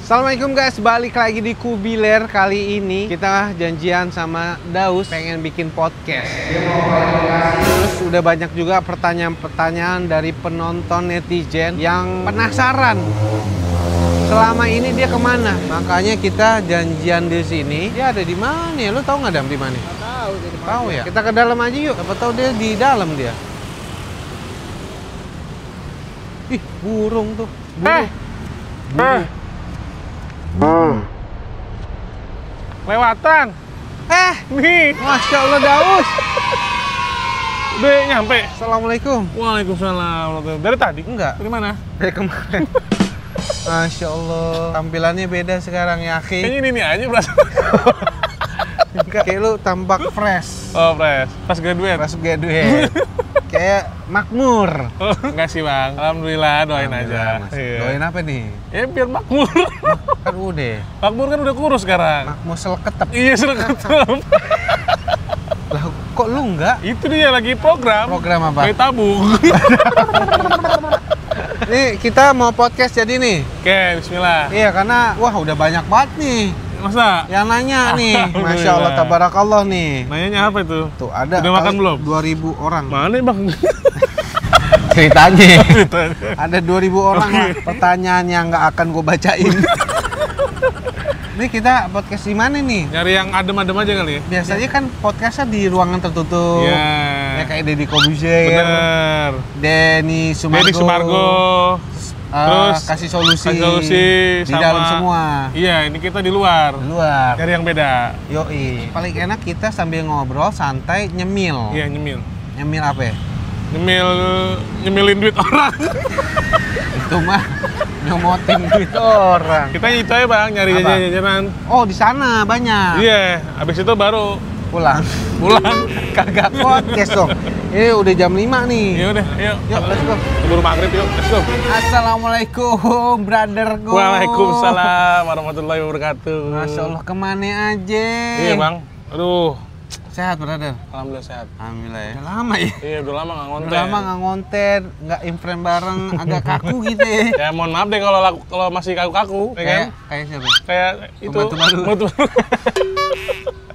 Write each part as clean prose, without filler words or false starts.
Assalamualaikum guys, balik lagi di Kubiler. Kali ini kita janjian sama Daus pengen bikin podcast. Dia mau klarifikasi. Terus udah banyak juga pertanyaan-pertanyaan dari penonton netizen yang penasaran selama ini dia kemana. Makanya kita janjian di sini. Dia ada di mana ya? Lo tau nggak Dam di mana? Tahu di mana. Tahu ya? Kita ke dalam aja yuk. Siapa tahu dia di dalam dia. Ih, burung tuh. Burung. Lewatan. Nih, Masya Allah Daus. Udah nyampe. Assalamualaikum. Waalaikumsalam. Dari tadi? Enggak, Dari mana? dari kemarin. Masya Allah, tampilannya beda sekarang ya, Aki. Kayaknya ini aja berasa. Kayak lu tampak fresh. Oh, fresh. Pas graduate. Pas graduate. Kayak makmur. Oh, enggak sih, Bang. Alhamdulillah, doain aja. Mas. Iya. Doain apa nih? Ya biar makmur. Kan udah. Makmur kan udah kurus sekarang. Makmur seleketep. Iya, ketep. Lah, kok lu enggak? Itu dia lagi program. Program apa? Kayak tabung. Nih, kita mau podcast jadi nih. Oke, bismillah. Iya, karena wah udah banyak banget nih Masa? yang nanya nih. Alhamdulillah. Masya Allah, tabarakallah nih. Nanyanya apa itu? Tuh ada. Udah makan kali belum? 2000 orang. Mana, Bang? Ceritanya. Ada 2000 orang lah. Pertanyaan yang nggak akan gue bacain. Ini kita podcast di mana nih? Nyari yang adem-adem aja kali ya? Biasanya kan podcastnya di ruangan tertutup. Iya. Ya kayak Deddy Kobuzier, Bener. Denny Sumargo. Deddy Sumargo. Terus kasih solusi. di Di dalam semua. Iya, ini kita di luar. Di luar. Cari yang beda. Yoi. Paling enak kita sambil ngobrol santai nyemil. Iya, nyemil. Nyemil apa ya? Nyemilin duit orang. Itu mah nyomotin duit orang. Kita itu aja, Bang, nyari Apa? jajan-jajanan. Oh, di sana banyak. Iya, habis itu baru Pulang. Kagak podcast dong. Ini udah jam 5 nih. Ya udah, yuk. Yuk, let's go. Keburu maghrib yuk, let's go. Assalamualaikum, brotherku. Waalaikumsalam warahmatullahi wabarakatuh. Masya Allah, kemana aja? Iya, Bang. Aduh, Sehat, brother? alhamdulillah sehat. Alhamdulillah ya. Udah lama ya? Iya, udah lama nggak ngonten. Udah lama nggak ngonten, nggak inframe bareng, agak kaku gitu ya. Ya mohon maaf deh kalau masih kaku-kaku, ya kan? Kayak siapa? Kayak itu. Pembantu baru. Pembantu baru.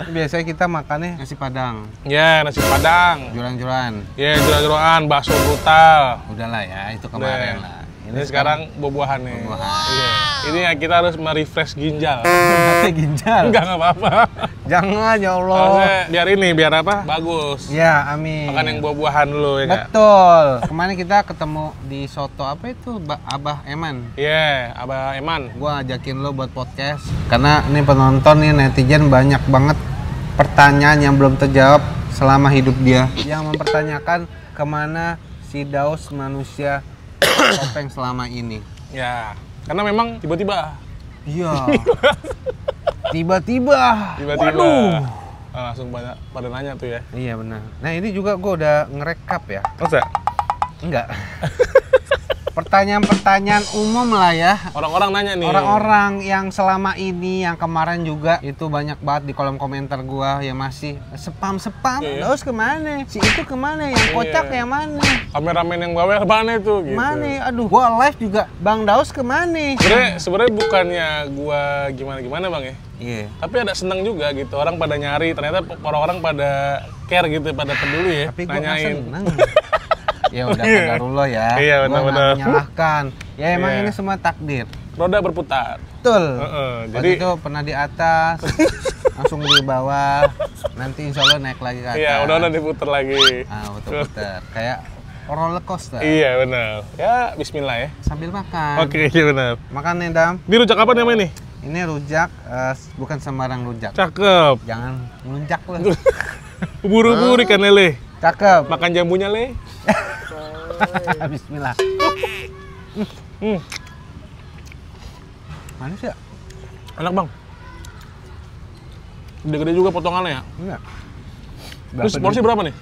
Biasanya kita makannya nasi padang, Ya, nasi padang. juran-juran. Ya, jura-juraan, bakso brutal. Udahlah ya, itu kemarin lah. Ini sekarang buah-buahan nih. Buah-buahan. Iya. Ini ya kita harus merefresh ginjal. Mata ginjal. Enggak apa-apa. Jangan ya Allah. Maksudnya biar apa? Bagus. Ya, amin. Makan yang buah-buahan dulu ya nggak? Betul. Kemarin kita ketemu di soto apa itu? Abah Eman. Iya, Abah Eman. Gua ajakin lo buat podcast karena ini penonton nih netizen banyak banget pertanyaan yang belum terjawab selama hidup dia. Yang mempertanyakan kemana si Daus manusia topeng selama ini. Ya, karena memang tiba-tiba. Iya. Tiba-tiba. Waduh. Langsung pada nanya tuh ya. Iya benar. Nah ini juga gue udah ngerekap ya. Masa? Enggak. Pertanyaan-pertanyaan umum lah ya. Orang-orang nanya nih. Orang-orang yang selama ini, yang kemarin juga itu banyak banget di kolom komentar gua ya masih spam. Iya. Daus kemana? Si itu kemana? Yang kocak yang mana? Kameramen yang bawel mana itu? Gitu. Mana? Aduh, gua live juga. Bang Daus kemana? Sebenarnya bukannya gua gimana Bang ya. Iya. Tapi ada seneng juga gitu. Orang pada nyari, ternyata orang-orang pada care gitu, pada peduli ya. Tapi gua nggak nanyain. seneng. Ya udah qadarullah ya. Iya, Gua nggak benar-benar. menyalahkan. Ya emang Iya. ini semua takdir. Roda berputar. Betul. Jadi Waktu itu pernah di atas, langsung di bawah. Nanti insya Allah naik lagi ke atas. iya, udah diputar lagi. Putar-putar. Kayak roller coaster. Iya benar. Ya Bismillah ya. Sambil makan. Oke, iya benar. Makan nih, Dam. Ini rujak apa namanya nih? Ini rujak, bukan sembarang rujak. Cakep. Jangan ngelunjak lu. Ubur-ubur ikan lele. Cakep. Makan jambunya le. Bismillah. Manis ya? Enak Bang. Gede-gede juga potongannya ya. Enggak. Terus porsi berapa nih?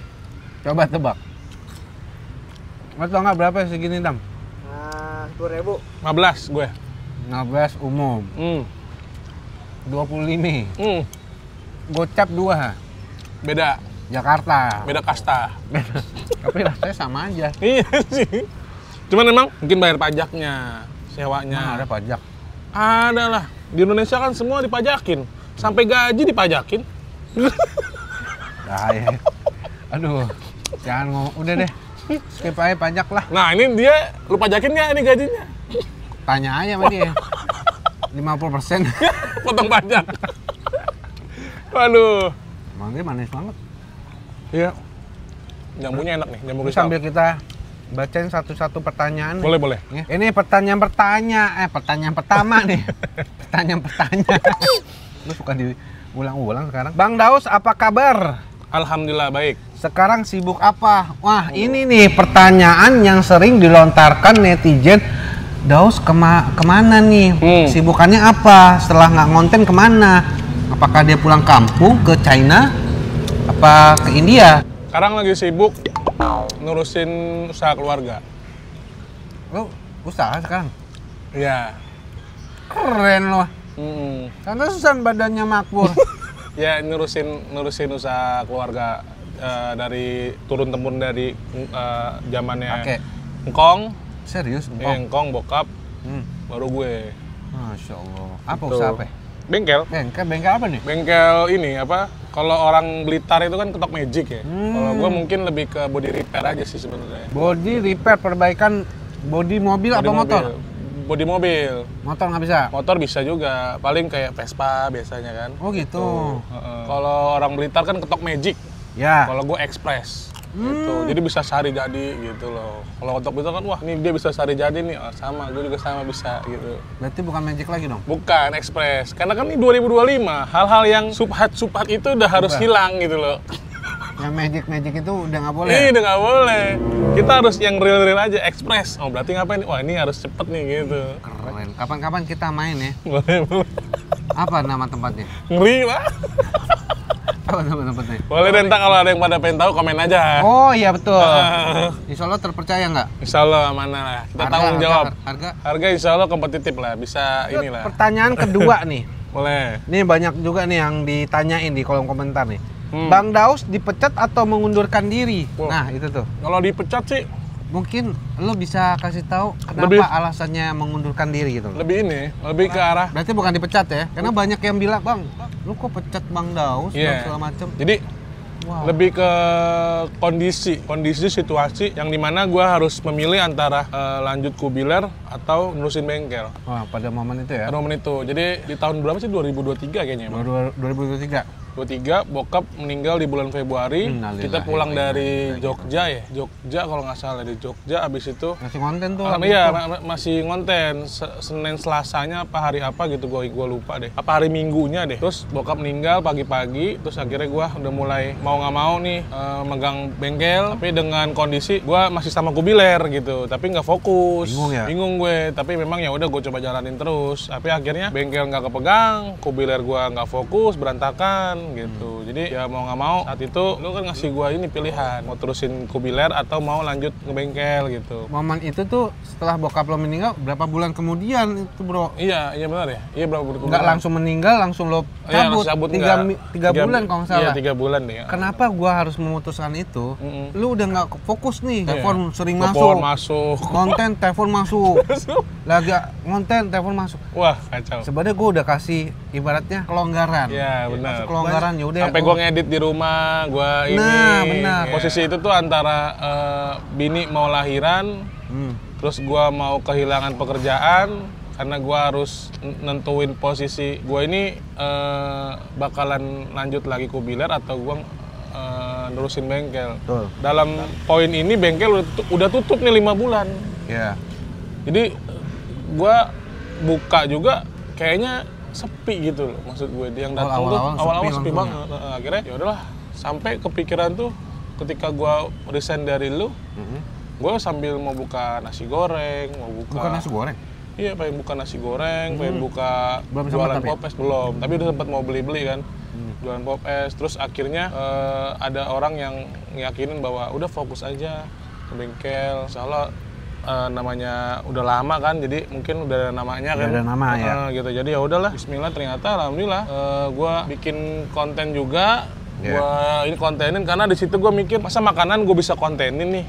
Coba tebak. Lo tau nggak berapa segini, Dam? 2.000. 15 gue. 15 umum. 25. Gocap 2. Beda. Jakarta. Beda kasta. Tapi rasanya sama aja. Iya sih. Cuman emang mungkin bayar pajaknya, sewanya. Mana ada pajak? Ada lah. Di Indonesia kan semua dipajakin. Sampai gaji dipajakin. Ya. Aduh, jangan ngomong. Udah deh, skip aja pajak lah. Nah ini dia, lu pajakin nggak ini gajinya? Tanya aja sama dia. 50%. Potong pajak. Waduh. Emang dia manis banget. Iya. Jambunya enak nih, jambu Terus kristal. sambil kita bacain satu-satu pertanyaan. Boleh, boleh. Ini pertanyaan pertama nih. Pertanyaan. Lu suka diulang-ulang sekarang. Bang Daus, apa kabar? Alhamdulillah baik. Sekarang sibuk apa? Wah, ini nih pertanyaan yang sering dilontarkan netizen. Daus kemana nih? Sibukannya apa? Setelah nggak ngonten kemana? Apakah dia pulang kampung ke China? Apa ke India? Sekarang lagi sibuk ngurusin usaha keluarga. Lu usaha sekarang? Iya. Keren loh. Mm. Pantesan badannya makmur. Ya ngurusin usaha keluarga dari turun temurun dari zamannya Kakek. engkong, Serius? engkong bokap, Hmm. baru gue. Masya Allah. Apa Tuh. usaha apa? Bengkel. Bengkel apa nih? Bengkel ini apa? Kalau orang Blitar itu kan ketok magic ya. Kalau gue mungkin lebih ke body repair aja sih sebenarnya. Body repair, perbaikan body mobil Body apa motor? Body mobil. Motor nggak bisa? Motor bisa juga, paling kayak Vespa biasanya kan. Oh gitu. Kalau orang Blitar kan ketok magic. Ya. Kalau gue express. Gitu. Jadi bisa sehari jadi gitu loh. Kalau ketok Blitar kan wah ini dia bisa sehari jadi nih. Oh, sama, gue juga sama bisa gitu. Berarti bukan magic lagi dong? Bukan express. Karena kan ini 2025, hal-hal yang subhat itu udah harus hilang gitu loh. Yang magic itu udah nggak boleh? Udah nggak boleh. Kita harus yang real aja, express. Oh berarti ngapain? Wah ini harus cepet nih gitu. Keren. Kapan-kapan kita main ya? Boleh. Apa nama tempatnya? Ngeri lah. Apa nama tempatnya? Boleh deh, ntar kalau ada yang pada pengen tahu komen aja. Oh iya betul. Insya Allah terpercaya nggak? Insya Allah mana lah. Kita tanggung jawab. Harga. Harga insya Allah kompetitif lah, bisa inilah. Pertanyaan kedua nih. Boleh. Ini banyak juga nih yang ditanyain di kolom komentar nih. Bang Daus dipecat atau mengundurkan diri? Wow. Nah itu tuh. Kalau dipecat sih Mungkin lo bisa kasih tahu kenapa Lebih- alasannya mengundurkan diri gitu loh. lebih ke arah. Berarti bukan dipecat ya? Karena banyak yang bilang, Bang, lu kok pecat Bang Daus dan Iya. segala macem. Jadi Wow. lebih ke kondisi situasi yang dimana gue harus memilih antara lanjut kubiler atau nerusin bengkel. Wah, pada momen itu ya? Pada momen itu. Jadi di tahun berapa sih? 2023 kayaknya. Bang. 2023. 23, bokap meninggal di bulan Februari. Innalillahi Kita pulang wa inna dari ilaihi Jogja ya. Jogja kalau nggak salah di Jogja. Abis itu Masih konten tuh. iya masih ngonten. Senin Selasanya apa hari apa gitu gua lupa deh. Apa hari Minggunya deh. Terus bokap meninggal pagi-pagi. Terus akhirnya gua udah mulai mau nggak mau nih megang bengkel. Tapi dengan kondisi gua masih sama kubiler gitu. Tapi nggak fokus. Bingung ya? Bingung gue. Tapi memang ya udah gue coba jalanin terus. Tapi akhirnya bengkel nggak kepegang. Kubiler gua nggak fokus, berantakan gitu. Jadi ya mau nggak mau saat itu lu kan ngasih gua ini pilihan mau terusin kubiler atau mau lanjut ke bengkel gitu. Momen itu tuh setelah bokap lo meninggal, berapa bulan kemudian itu bro? Iya benar ya. Iya berapa bulan? Nggak langsung meninggal, langsung lo Iya, cabut. langsung cabut tiga enggak. bulan kalau nggak salah. Iya 3 bulan deh. Kenapa gua harus memutuskan itu? Lu udah nggak fokus nih, telepon sering Telepon masuk. masuk. Konten, telepon masuk. Lagi ngonten, telepon masuk. Wah kacau. Sebenarnya gue udah kasih ibaratnya kelonggaran. Iya benar. Masuk kelonggaran ya udah. Sampai gua ngedit di rumah, gua ini. Nah, benar. Posisi itu tuh antara bini mau lahiran, terus gua mau kehilangan pekerjaan karena gua harus nentuin posisi gua ini bakalan lanjut lagi kubiler atau gua nerusin bengkel. Betul. Dalam poin ini bengkel udah tutup nih 5 bulan. Iya. Jadi gua buka juga kayaknya sepi gitu loh, maksud gue yang datang tuh awal-awal sepi banget. Akhirnya ya udahlah, sampai kepikiran tuh ketika gua resign dari lu, gue sambil mau buka nasi goreng, mau buka. Bukan nasi goreng. Iya, pengen buka nasi goreng, pengen buka Belum sempat jualan tapi? popes belum, tapi udah sempat mau beli-beli kan. Jualan popes, terus akhirnya ada orang yang ngiyakinin bahwa udah fokus aja ke bengkel. Insya namanya udah lama kan, jadi mungkin udah ada namanya kan. Udah ada nama ya. Gitu. Jadi ya udahlah, Bismillah ternyata alhamdulillah gua bikin konten juga Gua ini kontenin karena di situ gua mikir masa makanan gua bisa kontenin nih,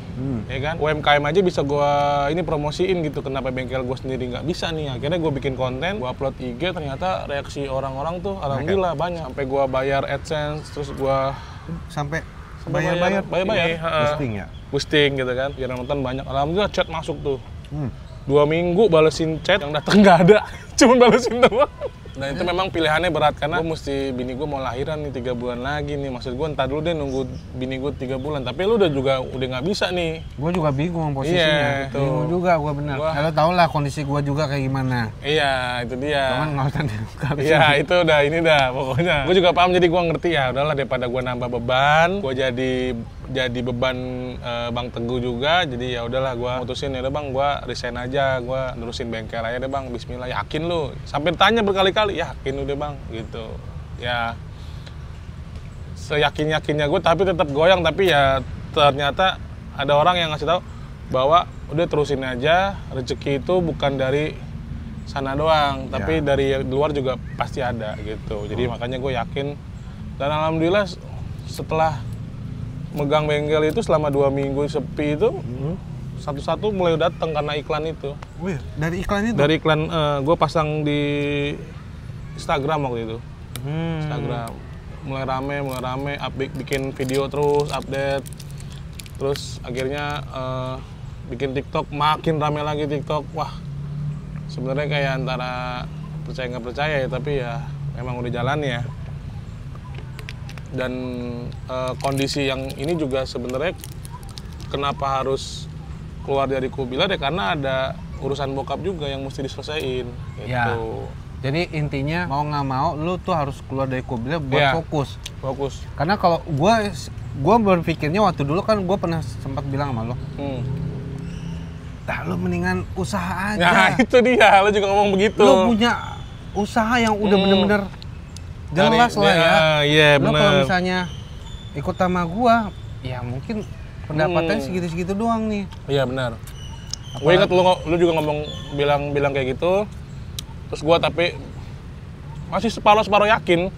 ya kan? UMKM aja bisa gua ini promosiin gitu. Kenapa bengkel gua sendiri nggak bisa nih? Akhirnya gua bikin konten, gua upload IG, ternyata reaksi orang-orang tuh alhamdulillah banyak. Sampai gua bayar AdSense, terus gua sampai bayar. Boosting gitu kan. Biar nonton banyak. Alhamdulillah chat masuk tuh. 2 minggu balesin chat, yang datang nggak ada. Cuma balesin doang. Nah itu memang pilihannya berat karena gue mesti bini gue mau lahiran nih 3 bulan lagi nih. Maksud gue entar dulu deh nunggu bini gue 3 bulan. Tapi lu udah nggak bisa nih. Gue juga bingung posisinya. Gitu. Bingung juga gue benar. Lo tau lah kondisi gue juga kayak gimana. Iya itu dia. Cuman nggak usah dibuka. Iya itu udah ini dah pokoknya. Gue juga paham jadi gue ngerti ya. Udahlah daripada gue nambah beban, gue jadi beban Bang Teguh juga. Jadi ya udahlah gue mutusin ya udah Bang, gue resign aja. Gue nerusin bengkel aja deh Bang. Bismillah. Yakin lu? Sampai tanya berkali-kali. Yakin udah Bang gitu ya, seyakin-yakinnya gue tapi tetap goyang. Tapi ya ternyata ada orang yang ngasih tahu bahwa udah terusin aja, rezeki itu bukan dari sana doang tapi dari luar juga pasti ada gitu. Jadi makanya gue yakin dan alhamdulillah setelah megang bengkel itu selama 2 minggu sepi itu satu-satu mulai datang karena iklan itu. Dari iklan itu? Dari iklan gue pasang di Instagram waktu itu. Instagram mulai rame, bikin video terus, update. Terus akhirnya bikin TikTok, makin rame lagi TikTok. Wah, sebenarnya kayak antara percaya nggak percaya ya, tapi ya memang udah jalan ya. Dan kondisi yang ini juga sebenarnya kenapa harus keluar dari Kubilar ya karena ada urusan bokap juga yang mesti diselesaiin gitu. Ya. Jadi intinya mau nggak mau lu tuh harus keluar dari Kubilar buat fokus. Karena kalau gue berpikirnya waktu dulu kan gue pernah sempat bilang sama lo, lu mendingan usaha aja. Nah itu dia, lu juga ngomong begitu. Lu punya usaha yang udah bener-bener jelas lah ya. Iya lu bener. kalau misalnya ikut sama gue, ya mungkin pendapatannya segitu-segitu doang nih. Iya benar. Gue inget lu juga ngomong bilang kayak gitu. Terus gue tapi masih separuh yakin.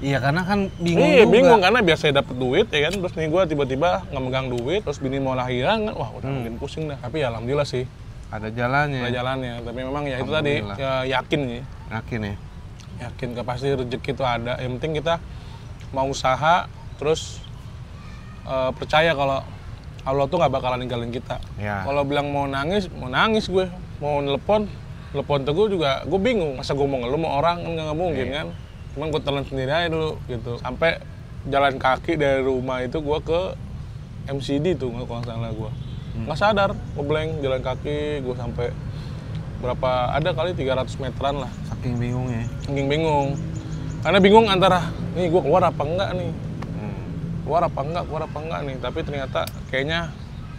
Iya karena kan bingung juga. Bingung karena biasa dapet duit ya kan. Terus nih gue tiba-tiba nggak megang duit. Terus bini mau lahiran kan. Wah udah makin pusing dah. Tapi ya alhamdulillah sih. Ada jalannya. Tapi memang ya itu tadi ya, yakin nih. Yakin ya. Yakin pasti rezeki itu ada. Yang penting kita mau usaha terus percaya kalau Allah tuh nggak bakalan ninggalin kita. Ya. Kalau bilang mau nangis gue. Mau telepon Teguh juga gue bingung. Masa gue mau ngeluh sama orang kan nggak mungkin kan. Cuman gue telan sendiri aja dulu gitu. Sampai jalan kaki dari rumah itu gue ke MCD tuh kalau nggak salah gue. Nggak sadar, ngeblank jalan kaki gue sampai berapa ada kali 300 meteran lah. Saking bingungnya. Saking bingung. Karena bingung antara nih gue keluar apa enggak nih. Keluar apa enggak nih. Tapi ternyata kayaknya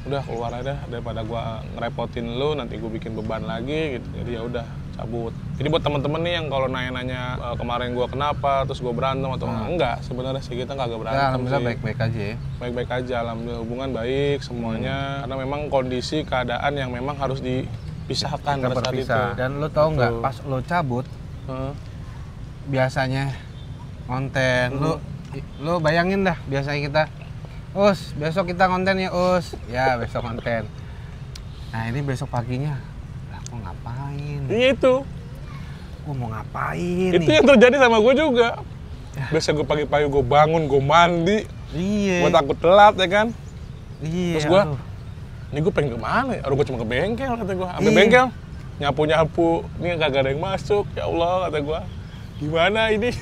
udah keluar aja daripada gua ngerepotin lu, nanti gua bikin beban lagi gitu. Jadi ya udah cabut. Jadi buat temen-temen nih yang kalau nanya-nanya kemarin gua kenapa, terus gua berantem atau enggak, sebenarnya sih kita kagak berantem. Ya, alhamdulillah baik-baik aja ya. Baik-baik aja, alhamdulillah hubungan baik semuanya. Karena memang kondisi keadaan yang memang harus dipisahkan pada saat itu. Dan lu tau nggak pas lu cabut, biasanya konten lu bayangin dah biasanya kita besok kita konten ya ya besok konten. Nah ini besok paginya lah gua ngapain? Iya itu gua mau ngapain itu nih? Yang terjadi sama gue juga ya. Biasa gue pagi-pagi gue bangun, gue mandi, gue takut telat ya kan. Terus gue ini gue pengen kemana ya? Gue cuma ke bengkel kata gue. Sampai bengkel nyapu ini kagak ada yang masuk. Ya Allah kata gue, gimana ini?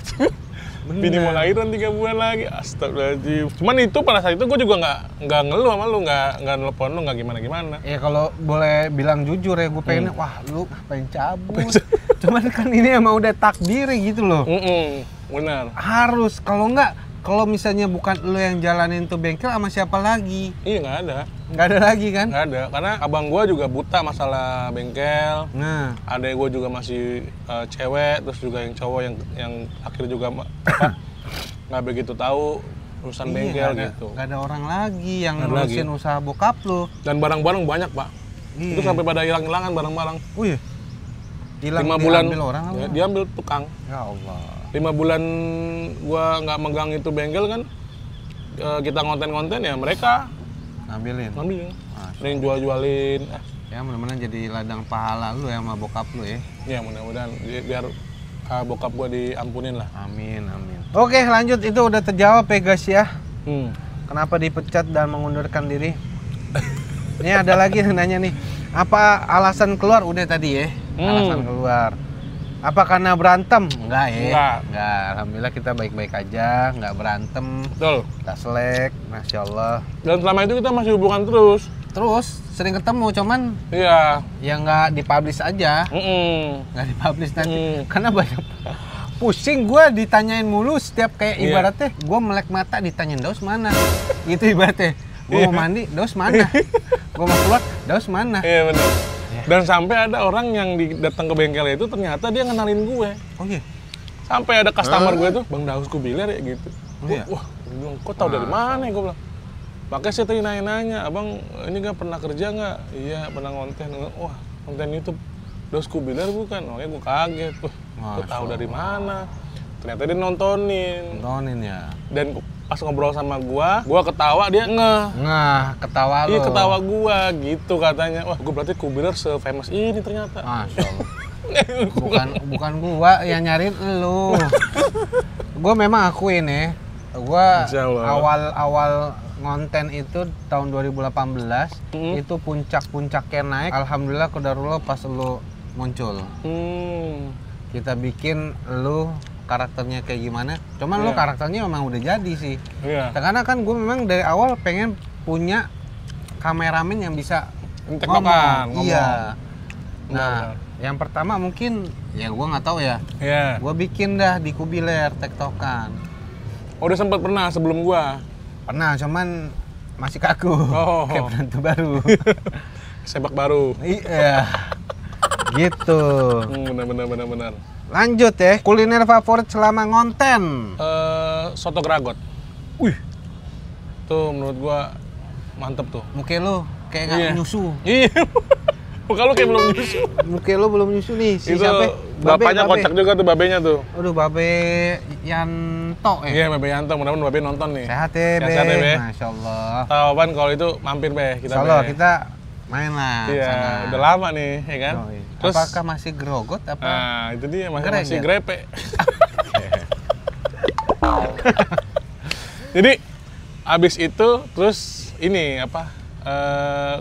Bini mau lahiran 3 bulan lagi, astagfirullahaladzim. Cuman itu pada saat itu gue juga nggak ngeluh sama lu, nggak nelpon lu, nggak gimana. Ya kalau boleh bilang jujur ya, gue pengen wah lu ngapain cabut. Cuman kan ini emang udah takdir gitu loh. Benar. Harus, kalau misalnya bukan lu yang jalanin tuh bengkel sama siapa lagi? Iya nggak ada. Nggak ada lagi kan? Nggak ada, karena abang gue juga buta masalah bengkel. Nah, adek gue juga masih cewek, terus juga yang cowok yang akhirnya juga nggak begitu tahu urusan bengkel gitu. Nggak ada orang lagi yang ngurusin usaha bokap lu. Dan barang-barang banyak pak. Itu sampai pada hilang-hilangan barang-barang. Oh iya? Hilang 5 bulan diambil orang ya, diambil tukang. Ya Allah. 5 bulan gua nggak megang itu bengkel kan, kita konten-konten ya mereka ngambilin. Yang jual-jualin. Ya mudah-mudahan jadi ladang pahala lu ya sama bokap lu ya. Ya mudah-mudahan biar bokap gua diampunin lah. Amin. Oke lanjut, itu udah terjawab ya guys ya. Kenapa dipecat dan mengundurkan diri? Ini ada lagi yang nanya nih. Apa alasan keluar? Udah tadi ya. Alasan keluar. Apa karena berantem? Enggak ya. Enggak. Alhamdulillah kita baik-baik aja, nggak berantem. Betul. Nggak selek, masya Allah. Dan selama itu kita masih hubungan terus. Sering ketemu, cuman Iya. ya nggak dipublish aja. Nggak dipublish nanti. Karena banyak pusing gue ditanyain mulu setiap kayak ibaratnya gue melek mata ditanyain Daus mana. Gitu ibaratnya. Gue mau mandi, Daus mana? Gue mau keluar, Daus mana? Iya benar. Dan sampai ada orang yang datang ke bengkel itu ternyata dia ngenalin gue. Oh iya. Sampai ada customer gue tuh, Bang Daus Kubiler ya gitu. Iya. Wah, gue bilang, kok tau dari mana ya? Gue bilang. Makanya saya tadi nanya-nanya, abang ini gak pernah kerja nggak? Iya, pernah konten. Wah, konten YouTube Daus Kubiler bukan? Makanya gue kaget. Gue tahu dari mana? Ternyata dia nontonin ya. Dan pas ngobrol sama gua ketawa, dia ketawa lo. Iya, ketawa gua gitu katanya. Wah, gua berarti Kubiler se-famous ini ternyata. Masya Allah. bukan gua yang nyariin lu. Gua memang akuin ya. Gua awal ngonten itu tahun 2018 itu puncak-puncaknya naik. Alhamdulillah qadarullah pas lu muncul. Kita bikin lu karakternya kayak gimana, cuman lo karakternya memang udah jadi sih. Karena kan gue memang dari awal pengen punya kameramen yang bisa ngomong. Iya. Nah, yang pertama mungkin ya gue nggak tahu ya. Gue bikin dah di Kubiler tektokan. Udah sempet pernah sebelum gua. Pernah, cuman masih kaku. Kayak penentu baru. Sebak baru. Iya. Gitu. Benar. Lanjut ya, kuliner favorit selama ngonten. Soto Gragot. Wih, tuh menurut gua mantep tuh. Muka lu kayak nggak nyusu. Iya, muka lu kayak belum nyusu. Muka lu belum nyusu nih. Si itu siapa? bapaknya kocak juga tuh, babenya tuh. Aduh, Babe Yanto ya? Iya, Babe Yanto, mudah-mudahan Babe nonton nih. Sehat ya, Be. Sehat ya, Be. Masya Allah. Tahu kan kalau itu mampir, Be. Kita Insya Allah, kita main lah. Iya, sana. Udah lama nih, ya kan? Terus, apakah masih grogot apa? Nah, itu dia masih grepe. Jadi abis itu terus ini apa?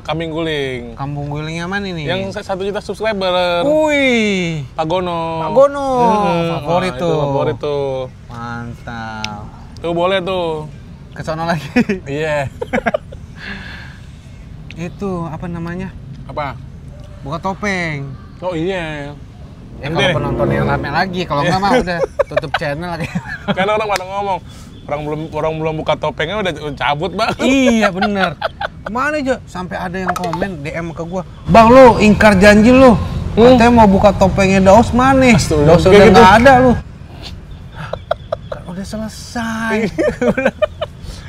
Kambing guling. Kampung gulingnya mana ini? Yang 1 juta subscriber. Wih, Pagono. Favorit tuh. Favorit tuh. Mantap. Tuh boleh tuh. Kesono lagi. Iya. Itu apa namanya? Apa? Buka topeng. Oh iya. Ya kalau penonton yang rame lagi, kalau nggak mah udah tutup channel lagi. Karena orang pada ngomong, orang belum buka topengnya udah cabut, Bang. Iya bener. Kemana aja sampai ada yang komen DM ke gua, Bang lu ingkar janji lu. Katanya mau buka topengnya Daus mana? Daus udah gitu. Nggak ada lu. Kan udah selesai.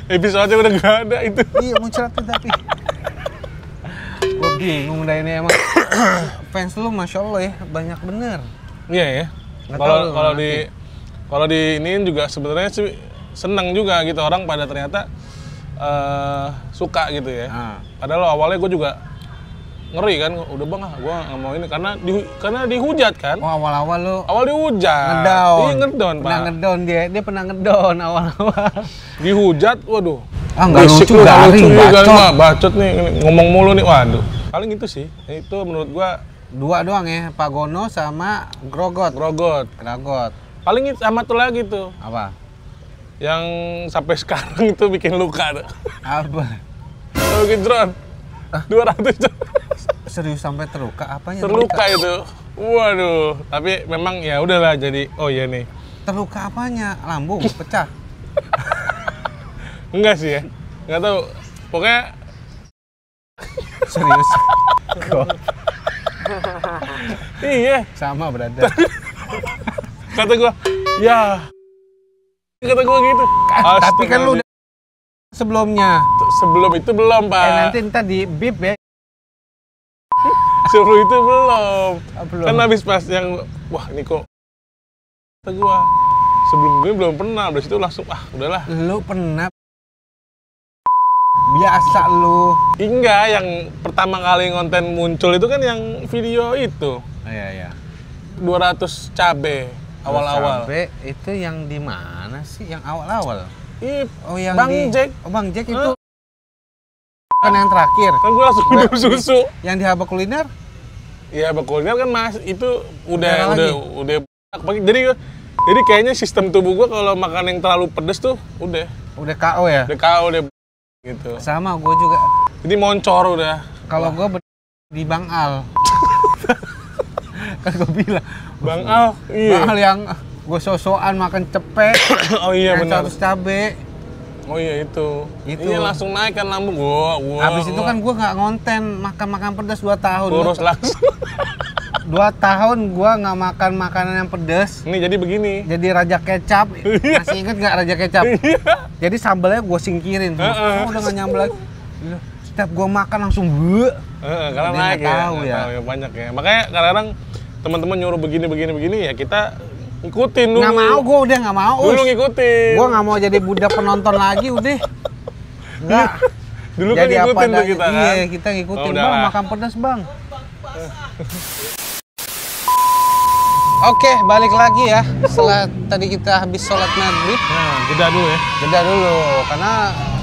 Episode udah nggak ada itu. Iya muncratnya tapi. Gue bingung dah ini emang. Fans lu masya Allah ya banyak bener. Iya ya. Kalau di ini juga sebenarnya sih seneng juga gitu, orang pada ternyata suka gitu ya. Padahal awalnya gue juga ngeri kan, udah Bang gue nggak mau ini karena dihujat kan. Oh awal-awal lu. Awal dihujat. Ngedown. Iya ngedown Pak. Pernah ngedown dia pernah ngedown awal-awal. Dihujat, waduh. Nggak lucu, garing, bacot nih, ngomong mulu nih, waduh. Paling itu sih, itu menurut gua 2 doang ya, Pagono sama Grogot. Paling sama tuh lagi tuh. Apa? Yang sampai sekarang itu bikin luka tuh. Apa? Bikin drone. 200 juta. Serius sampai terluka? Apanya? Terluka itu. Waduh, tapi memang ya udahlah jadi. Oh iya nih. Terluka apanya? Lambung pecah. Enggak sih ya. Enggak tahu. Pokoknya serius. Iya, sama brother. Kata gua, ya. Kata gua gitu. Tapi kan lu sebelumnya. Sebelum itu belum, Pak. Nanti ntar di bip ya. Sebelum itu belum. Belum. Kan habis pas yang wah ini kok kata gua Sebelum gue belum pernah, dari situ langsung udahlah. Lu pernah? Biasa lu. Enggak, yang pertama kali konten muncul itu kan yang video itu. Iya. 200 cabe awal-awal. Cabe itu yang di mana sih? Yang awal-awal? Yang Bang Jack. Oh, Bang Jack itu kan yang terakhir. Kan gue langsung minum susu. Yang di Haba Kuliner? Iya, Haba Kuliner kan Mas, itu udah jadi kayaknya sistem tubuh gue kalau makan yang terlalu pedes tuh udah KO ya? Udah KO gitu. Sama gue juga. Jadi moncor udah. Kalau gue di Bang Al. Kan gue bilang Bang Al, iya. Bang Al yang gue sosokan makan cepet. Oh iya benar. 100 cabe. Oh iya itu. Iya langsung naik kan lambung gua. Habis itu kan gua nggak ngonten makan pedas 2 tahun. Kurus langsung. 2 tahun gua nggak makan makanan yang pedas. Ini jadi begini. Jadi raja kecap. Masih inget nggak raja kecap? Jadi sambelnya gua singkirin. Udah nggak nyambel lagi. Setiap gua makan langsung karena naik tahu ya. Tahu ya banyak ya. Makanya kadang-kadang teman-teman nyuruh begini ya kita ikutin dulu. Nggak mau, gue udah nggak mau. Dulu ngikutin. Gue nggak mau jadi budak penonton lagi, udah. Nggak. Dulu jadi kan ngikutin tuh kita kan? Iya, kita ngikutin. Bang, makan pedas bang. Oke, balik lagi ya. Setelah tadi kita habis sholat maghrib. Nah, jeda dulu ya. Jeda dulu, karena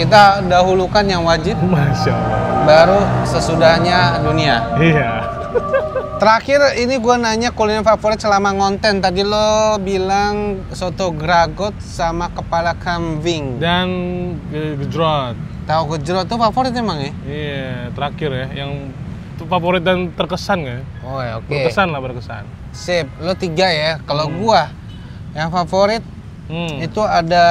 kita dahulukan yang wajib. Masya Allah. Baru sesudahnya dunia. Iya. Terakhir ini gue nanya kuliner favorit selama ngonten. Tadi lo bilang soto gragot sama kepala kambing. Dan gejrot. Tahu gejrot tuh favorit emang ya? Iya, terakhir ya. Yang favorit dan terkesan ya? Oh ya, oke. Berkesan. Sip, lo 3 ya. Kalau gua yang favorit itu ada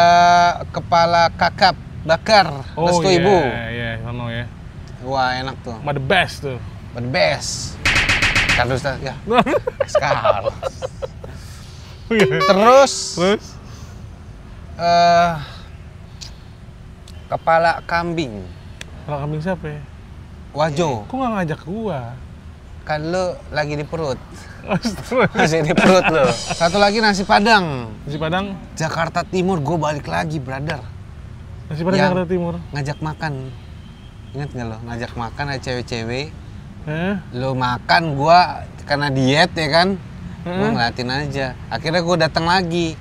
kepala kakap bakar restu ibu. Iya, sama ya. Wah, enak tuh. The best tuh. The best. Kardus ya. Sekarang. Terus kepala kambing. Kepala kambing siapa ya? Wajo. Kok nggak ngajak gua? Kan lo lagi di perut. Masih di perut lo. Satu lagi nasi Padang. Nasi Padang? Jakarta Timur, gue balik lagi, brother. Nasi Padang Jakarta Timur? Ngajak makan. Ingat nggak lo? Ngajak makan ada cewek-cewek. Lo makan, gua karena diet ya kan, gua ngeliatin aja. Akhirnya gua datang lagi,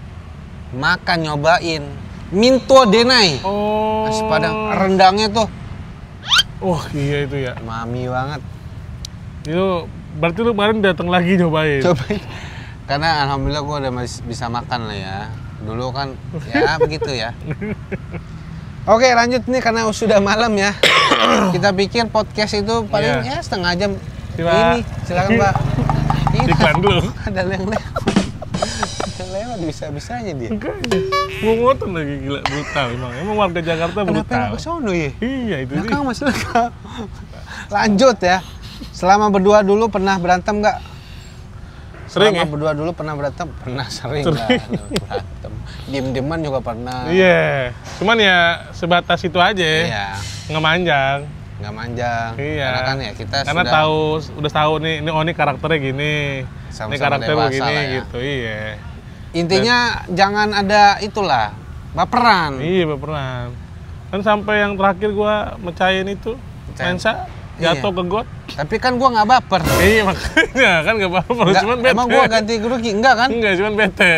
makan nyobain Minto Denai. Nasi Padang rendangnya tuh. Oh iya itu ya. Mami banget. Itu berarti lu kemarin datang lagi nyobain. Karena alhamdulillah gua udah bisa makan lah ya. Dulu kan ya begitu ya. Oke lanjut nih karena sudah malam ya. Kita pikir podcast itu paling ya setengah jam. Ini silakan Pak. Iklan dulu. Ada yang lewat bisa-bisanya dia. Mau ngotot lagi gila brutal emang. Emang warga Jakarta brutal. Kenapa ke sono ya? Iya itu sih. Kang Mas lanjut ya. Selama berdua dulu pernah berantem nggak? Sering ya? Berdua dulu pernah berantem? Pernah sering lah berantem. Diem-dieman juga pernah. Iya. Cuman ya sebatas itu aja. Iya. Nggak manjang. Iya. Karena kan ya kita karena udah tahu nih ini karakternya gini. Sama-sama ini karakternya begini ya. gitu. Iya. Intinya jangan ada itulah baperan. Iya baperan. Kan sampai yang terakhir gua mecahin itu lensa jatuh ke got. Tapi kan gua nggak baper. Iya makanya kan nggak baper. Cuman bete. Emang gua ganti rugi enggak kan? Enggak, cuman bete.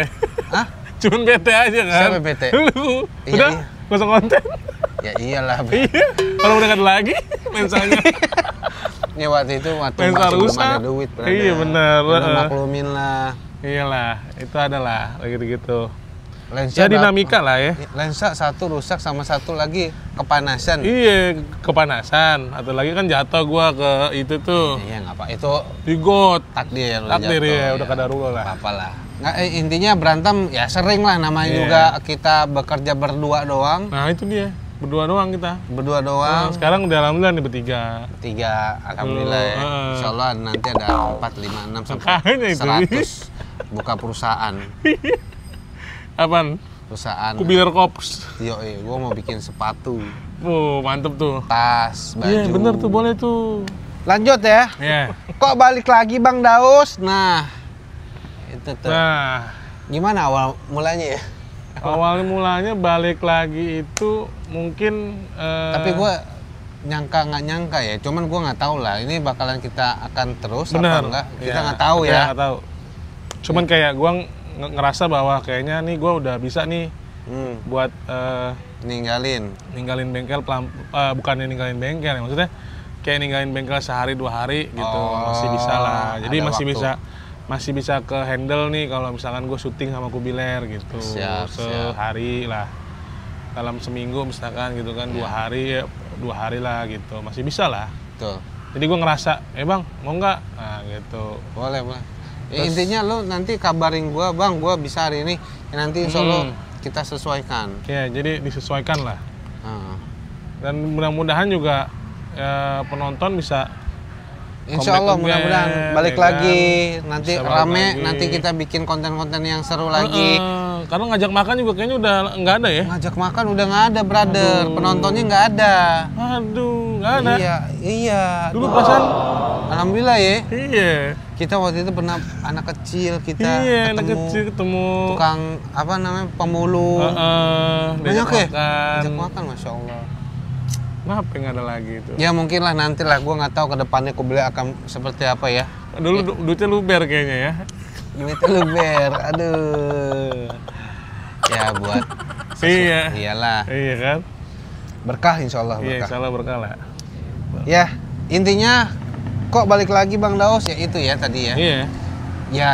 Hah? Cuman bete aja kan. Siapa bete? Lu. Udah kosong konten. Ya iyalah. Iya. Kalau udah kan lagi lensanya. Ya waktu itu lensa rusak. Belum ada duit. Iya benar. Maklumin lah. Iyalah, itu adalah gitu-gitu. Lensa ya dinamika lah ya. Lensa satu rusak sama satu lagi kepanasan. Iya, kepanasan. Atau lagi kan jatuh gua ke itu tuh. Iya, nggak apa. Itu di got. Takdir ya, udah kadarullah lah. Apa-apalah. Nggak, intinya berantem ya sering lah namanya juga kita bekerja berdua doang. Nah, itu dia. Berdua doang kita. Berdua doang. Sekarang udah alhamdulillah nih bertiga. Alhamdulillah ya. Insyaallah nanti ada 4, 5, 6 sampai 100 buka perusahaan. Apaan? Perusahaan. Kubiler Kops. Yoi, gua mau bikin sepatu. Mantep tuh. Tas, baju. Iya, bener tuh, boleh tuh. Lanjut ya. Iya. Kok balik lagi Bang Daus? Nah, itu tuh. Nah, gimana awal mulanya ya? Awal mulanya balik lagi itu mungkin tapi gue nggak nyangka ya, cuman gue nggak tahu lah ini bakalan kita akan terus bener, apa enggak, kita nggak tahu ya. Nggak tahu. Cuman kayak gue ngerasa bahwa kayaknya nih gue udah bisa nih buat ninggalin bengkel bukannya ninggalin bengkel ya, maksudnya kayak ninggalin bengkel sehari 2 hari gitu, masih bisa lah. Jadi masih bisa ke handle nih kalau misalkan gue syuting sama Kubiler gitu. Sehari lah, dalam seminggu misalkan gitu kan, 2 hari lah gitu, masih bisa lah. Betul. Jadi gue ngerasa, bang mau nggak? Nah gitu. Boleh. Intinya lo nanti kabarin gue, bang gue bisa hari ini, nanti insya Allah kita sesuaikan. Ya jadi disesuaikan lah. Dan mudah-mudahan juga penonton bisa insya Allah mudah-mudahan balik lagi nanti rame, nanti kita bikin konten-konten yang seru lagi. Karena ngajak makan juga kayaknya udah nggak ada ya. Ngajak makan udah nggak ada, brother. Penontonnya nggak ada. Aduh, nggak ada. Iya. Dulu perasaan. Alhamdulillah ya. Iya. Kita waktu itu pernah anak kecil anak kecil ketemu tukang apa namanya pemulung. Banyak ya. Ngajak makan, masya Allah. Kenapa nggak ada lagi itu? Ya mungkin lah nanti lah, gue nggak tahu ke depannya Kubiler akan seperti apa ya. Dulu duitnya luber kayaknya ya. Duitnya luber, aduh. Ya buat. Iya. Iyalah. Iya kan. Berkah insya Allah. Iya insya Allah berkah lah. Ya intinya kok balik lagi Bang Daus ya itu ya tadi ya. Iya. Ya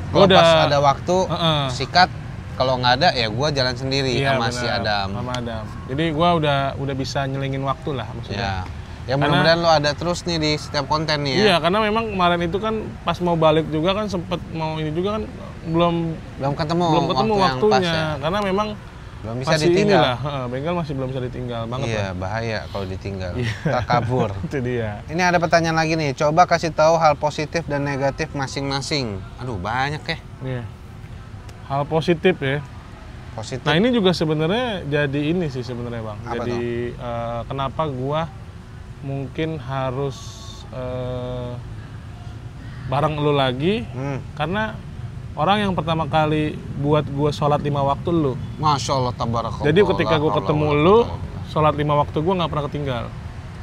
kalau pas ada waktu sikat. Kalau nggak ada ya gue jalan sendiri sama si Adam. Sama Adam. Jadi gue udah bisa nyelengin waktu lah maksudnya. Ya mudah-mudahan lo ada terus nih di setiap konten nih ya. Iya karena memang kemarin itu kan pas mau balik juga kan sempet mau ini juga kan belum ketemu waktunya. Pas, ya. Karena memang belum bisa ditinggal. Bengkel masih belum bisa ditinggal banget. Iya bahaya kalau ditinggal. Tak kabur. Itu dia. Ini ada pertanyaan lagi nih. Coba kasih tahu hal positif dan negatif masing-masing. Aduh banyak ya. Iya. Hal positif ya. Positif. Nah ini juga sebenarnya jadi ini sih sebenarnya bang. Apa jadi kenapa gua mungkin harus bareng lu lagi? Karena orang yang pertama kali buat gua sholat 5 waktu lu. Masya Allah tabarakallah. Jadi ketika gua ketemu lu, sholat 5 waktu gua nggak pernah ketinggal.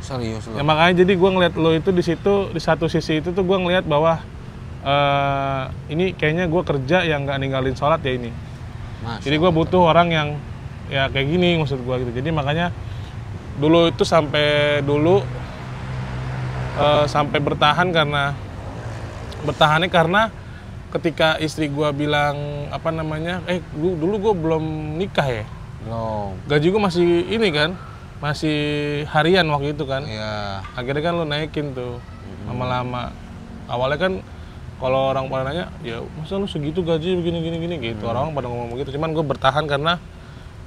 Serius lu. Ya makanya jadi gua ngeliat lu itu di situ, di satu sisi itu tuh gua ngeliat bahwa ini kayaknya gue kerja yang nggak ninggalin sholat ya ini. Jadi gue butuh orang yang ya kayak gini maksud gue gitu. Jadi makanya dulu itu sampai bertahannya karena ketika istri gue bilang apa namanya, dulu gue belum nikah ya. Belum. Gaji gue masih ini kan, masih harian waktu itu kan. Iya. Akhirnya kan lo naikin tuh lama-lama. Awalnya kan kalau orang pada nanya, ya masa lu segitu gaji begini gitu. Orang pada ngomong gitu. Cuman gue bertahan karena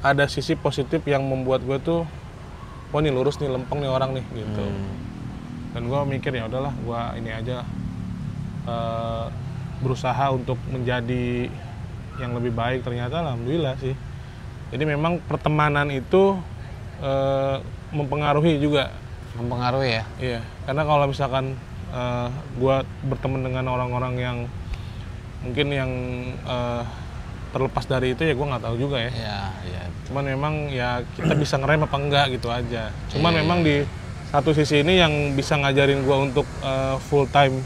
ada sisi positif yang membuat gue tuh, wah nih lurus nih, lempeng nih orang nih gitu. Dan gue mikir ya udahlah, gue ini aja berusaha untuk menjadi yang lebih baik. Ternyata alhamdulillah sih. Jadi memang pertemanan itu mempengaruhi juga. Mempengaruhi ya? Iya, karena kalau misalkan gue berteman dengan orang-orang yang mungkin yang terlepas dari itu ya gue nggak tahu juga ya. Iya. Cuman memang ya kita bisa ngerem apa enggak gitu aja. Cuman memang di satu sisi ini yang bisa ngajarin gue untuk full time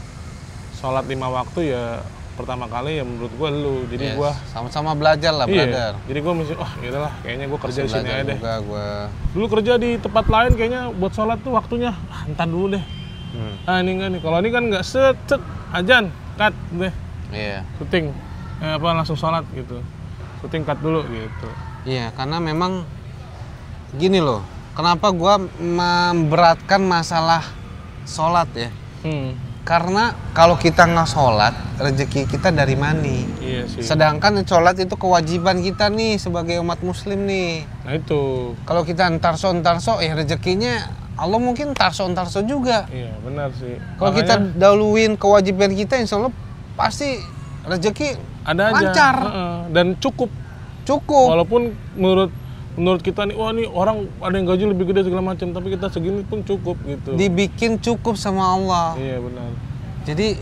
sholat 5 waktu ya pertama kali ya menurut gue lu. Jadi gue sama-sama belajar lah, brother. Jadi gue mikir, yaudahlah kayaknya gue kerja di sini aja deh. Dulu kerja di tempat lain kayaknya buat sholat tuh waktunya entar dulu deh. Ini enggak nih, kalau ini kan nggak set ajan, cut deh. Iya. Syuting, langsung sholat gitu. Syuting cut dulu gitu. Iya, karena memang gini loh. Kenapa gua memberatkan masalah sholat ya? Karena kalau kita nggak sholat, rezeki kita dari mana? Iya sih. Sedangkan sholat itu kewajiban kita nih sebagai umat muslim nih. Nah itu. Kalau kita entarso, rezekinya Allah mungkin tarso juga. Iya benar sih. Kalau kita dahuluin kewajiban kita, insya Allah pasti rezeki ada lancar aja. Dan cukup. Walaupun menurut kita nih, wah nih orang ada yang gaji lebih gede segala macam, tapi kita segini pun cukup gitu. Dibikin cukup sama Allah. Iya benar. Jadi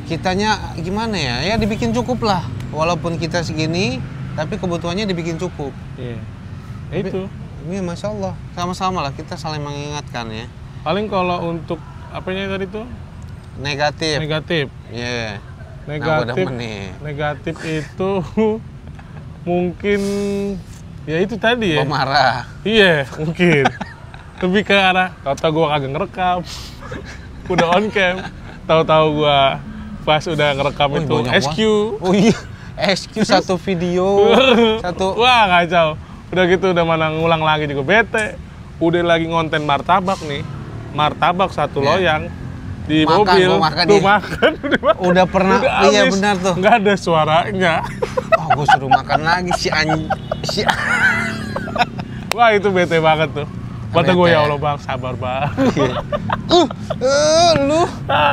kitanya gimana ya? Ya dibikin cukup lah. Walaupun kita segini, tapi kebutuhannya dibikin cukup. Iya. Itu. Ini Masya Allah, sama-sama lah kita saling mengingatkan ya. Paling kalau untuk apanya tadi tuh? Negatif. Iya. Yeah. Negatif itu mungkin ya itu tadi ya. Pemarah. Iya, mungkin. Lebih ke arah tahu-tahu gua kagak ngerekam. Udah on cam. Tahu-tahu gua pas udah ngerekam itu SQ. Oh iya. SQ satu video. Wah, kacau. Udah gitu udah mana ngulang lagi juga bete. Udah lagi ngonten martabak nih. Martabak satu loyang di mobil. Makan. Udah pernah. Udah iya benar tuh. Nggak ada suaranya. Oh, gue suruh makan lagi Wah, itu bete banget tuh. Kata gue, ya Allah bang, sabar bang. Lu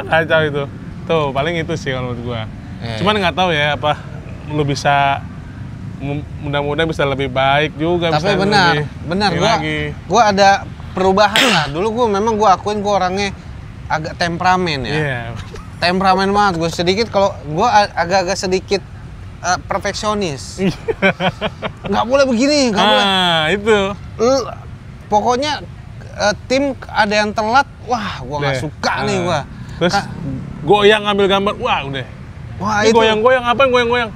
kacau itu. Tuh, paling itu sih kalau menurut gue. Cuman nggak tahu ya apa lu bisa mudah-mudahan bisa lebih baik juga. Tapi bisa benar gue ada perubahan lah. Dulu gue akuin gue orangnya agak temperamen ya. Yeah. Temperamen banget gue sedikit, kalau gue agak-agak sedikit perfeksionis. Nggak boleh begini, nggak boleh. Itu. Pokoknya tim ada yang telat, wah gue nggak suka nih gue. Terus goyang ngambil gambar, wah udah. Wah ini itu goyang-goyang, apaan goyang-goyang?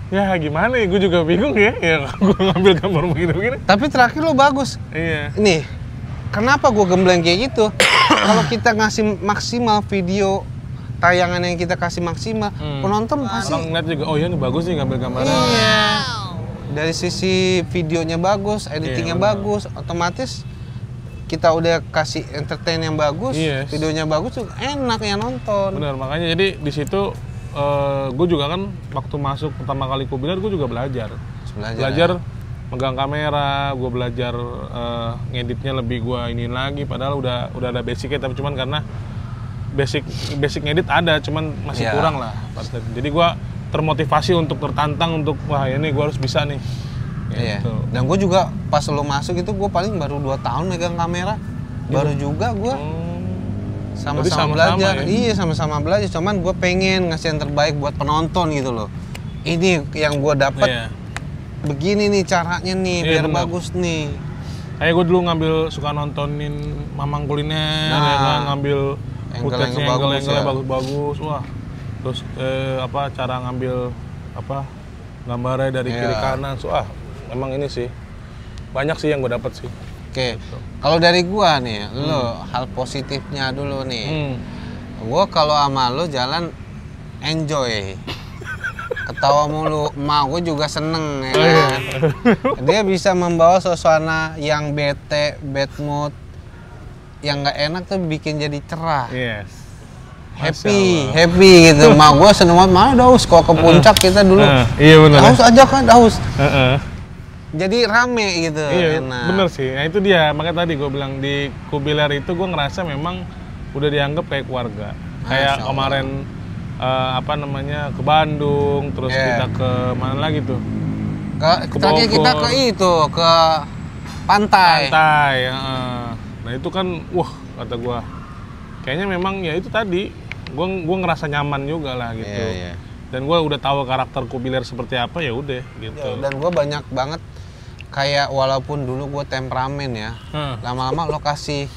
Ya gimana ya, gue juga bingung ya gue ngambil gambar begini-begini. Tapi terakhir lo bagus. Iya. Nih, kenapa gue gembleng kayak gitu? Kalau kita ngasih maksimal video tayangan yang kita kasih maksimal, penonton pasti orang ngeliat juga, oh iya ini bagus nih ngambil gambarnya. Iya. Dari sisi videonya bagus, editingnya bagus, otomatis kita udah kasih entertain yang bagus, videonya bagus, enak yang nonton. Benar, makanya jadi di situ gue juga kan waktu masuk pertama kali Kubiler gue juga belajar megang kamera, gue belajar ngeditnya lebih gue iniin lagi, padahal udah ada basicnya, tapi cuman karena basic ngedit ada, cuman masih kurang lah. Jadi gue termotivasi untuk tertantang untuk wah ini gue harus bisa nih. Iya. Gitu. Dan gue juga pas lo masuk itu gue paling baru 2 tahun megang kamera, baru juga gue. Sama-sama belajar, ya? Iya sama-sama belajar. Cuman gue pengen ngasih yang terbaik buat penonton gitu loh. Ini yang gue dapat, begini nih caranya nih, biar bagus nih. Kayak gue dulu suka nontonin Mamang Kuliner, ya kan, ngambil footage-nya angle-nya bagus-bagus, wah. Terus cara ngambil gambarnya dari kiri kanan, emang ini sih banyak sih yang gue dapat sih. Oke, kalau dari gua nih, lo hal positifnya dulu nih. Gua kalau sama lo jalan enjoy, ketawa mulu, gua juga seneng ya kan. Dia bisa membawa suasana yang bete, bad mood, yang nggak enak tuh bikin jadi cerah. Yes. Happy gitu. Gua seneng banget, mana daus kalau ke puncak kita dulu. Iya benar. Daus aja kan, daus. Jadi rame gitu, iya, enak. Bener sih, nah itu dia, makanya tadi gue bilang di Kubiler itu gue ngerasa memang udah dianggap kayak keluarga. Kayak kemarin ke Bandung, terus kita ke mana lagi tuh? Ke Bogor. Kita ke pantai. Nah itu kan, wah kata gue, kayaknya memang ya itu tadi, gue ngerasa nyaman juga lah gitu. Iya. Dan gue udah tahu karakter Kubiler seperti apa, ya udah gitu. Dan gue banyak banget kayak, walaupun dulu gue temperamen ya, lama-lama lo kasih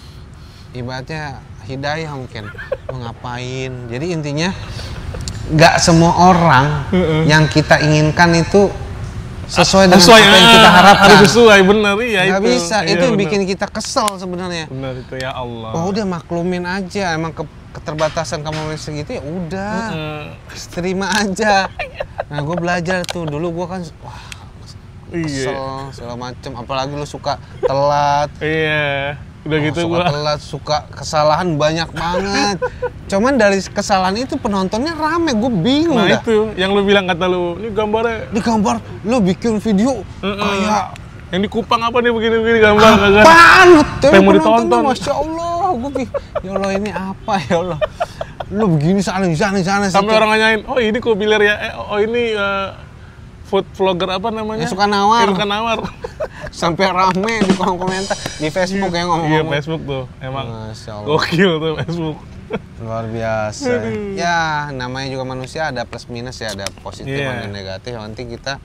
ibaratnya hidayah mungkin, lo ngapain. Jadi intinya nggak semua orang yang kita inginkan itu sesuai dengan apa yang kita harapkan. Harus sesuai, bener ya. Nggak bisa, itu yang bikin kita kesel sebenarnya. Bener itu, ya Allah. Oh udah maklumin aja, emang keterbatasan kamu segitu ya udah, terima aja. Nah gue belajar tuh, dulu gue kan kesel segala macem, apalagi lu suka telat. Iya, udah gitu suka telat, suka kesalahan banyak banget. Cuman dari kesalahan itu penontonnya rame, gue bingung. Nah itu, yang lu bilang kata lu, ini gambarnya. Ini gambar, lu bikin video kayak yang di Kupang apa nih begini-begini gambar. Apaan? Yang mau ditonton. Masya Allah, ya Allah ini apa ya Allah. Lu begini sana. Sampai orang nanyain, oh ini Kubiler ya, oh ini food vlogger apa namanya? Yang suka nawar. Sampai rame di kolom komentar di Facebook yang ngomong-ngomong. Iya Facebook tuh, emang gokil tuh Facebook. Luar biasa. Ya namanya juga manusia, ada plus minus ya, ada positif dan negatif. Yang penting kita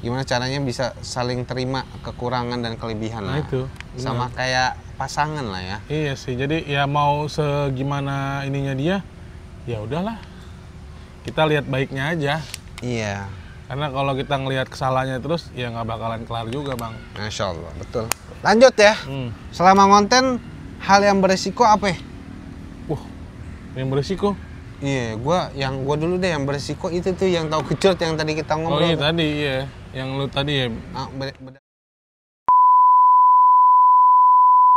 gimana caranya bisa saling terima kekurangan dan kelebihan lah. Itu. Sama kayak pasangan lah ya. Iya sih. Jadi ya mau segimana ininya dia, ya udahlah. Kita lihat baiknya aja. Iya. Karena kalau kita ngelihat kesalahannya terus, ya nggak bakalan kelar juga, Bang. Masya Allah, betul. Lanjut ya. Selama konten, hal yang beresiko apa ya? Yang beresiko? Iya, gua dulu deh yang beresiko itu tuh yang tahu kecut yang tadi kita ngobrol. Oh iya tadi, iya. Yang lu tadi ya.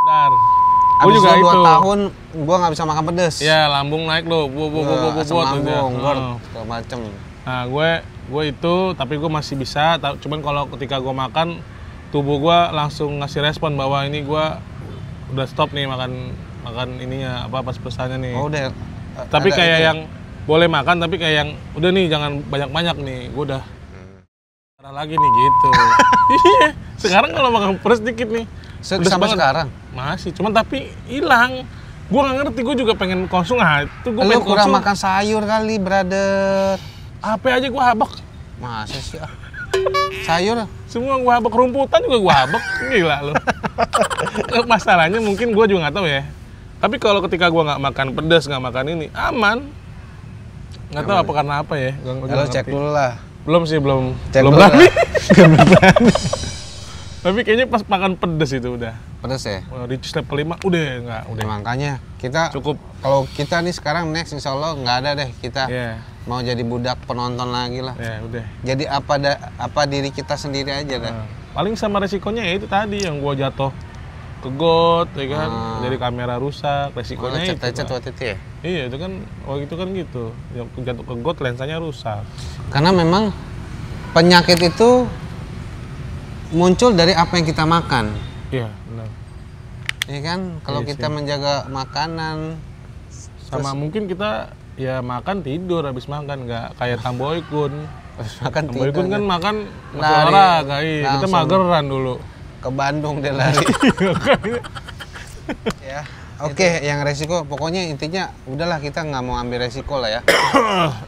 Benar. Gua juga itu 2 tahun gua nggak bisa makan pedes. Ya, lambung naik lo. Asam lambung, segala macem. Nah, gue itu, tapi gue masih bisa. Cuman kalau ketika gue makan, tubuh gue langsung ngasih respon bahwa ini gue udah stop nih makan ininya pas pesannya nih. Oh udah. Tapi kayak yang boleh makan, tapi kayak yang udah nih jangan banyak-banyak nih. Gue udah parah lagi nih gitu. Iya. Sekarang kalau makan pedas dikit nih. Sampai sekarang? Masih, cuman tapi hilang. Gue nggak ngerti, gue juga pengen konsum. Itu gue pengen kurang makan sayur kali, brother. Apa aja gue habek. Masa sih? Sayur? Semua gue habek, rumputan juga gue habek. Gila lo. Masalahnya mungkin gue juga nggak tahu ya. Tapi kalau ketika gue nggak makan pedas, nggak makan ini, aman. Nggak tahu apa karena apa ya. Lo cek dulu lah. Belum sih, belum berani. Tapi kayaknya pas makan pedas itu udah. Pedas ya? Reach level 5 udah. Makanya kita cukup. Kalau kita nih sekarang next insya Allah nggak ada deh kita mau jadi budak penonton lagi lah. Ya udah. Jadi apa diri kita sendiri aja dah. Paling sama resikonya ya itu tadi yang gua jatuh ke got, ya kan. Jadi kamera rusak, resikonya itu. Cat waktu itu ya? Iya itu kan, waktu itu kan gitu. Yang jatuh ke got lensanya rusak. Karena memang penyakit itu muncul dari apa yang kita makan. Iya, benar. Iya kan? Kalau kita menjaga makanan sama terus, mungkin kita ya makan tidur habis makan, nggak kayak Tamboy Kun. Makan Tamboy Kun kan makan olahraga, kita mageran dulu. Ke Bandung dia lari. Ya. Oke, yang resiko pokoknya intinya udahlah kita nggak mau ambil resiko lah ya.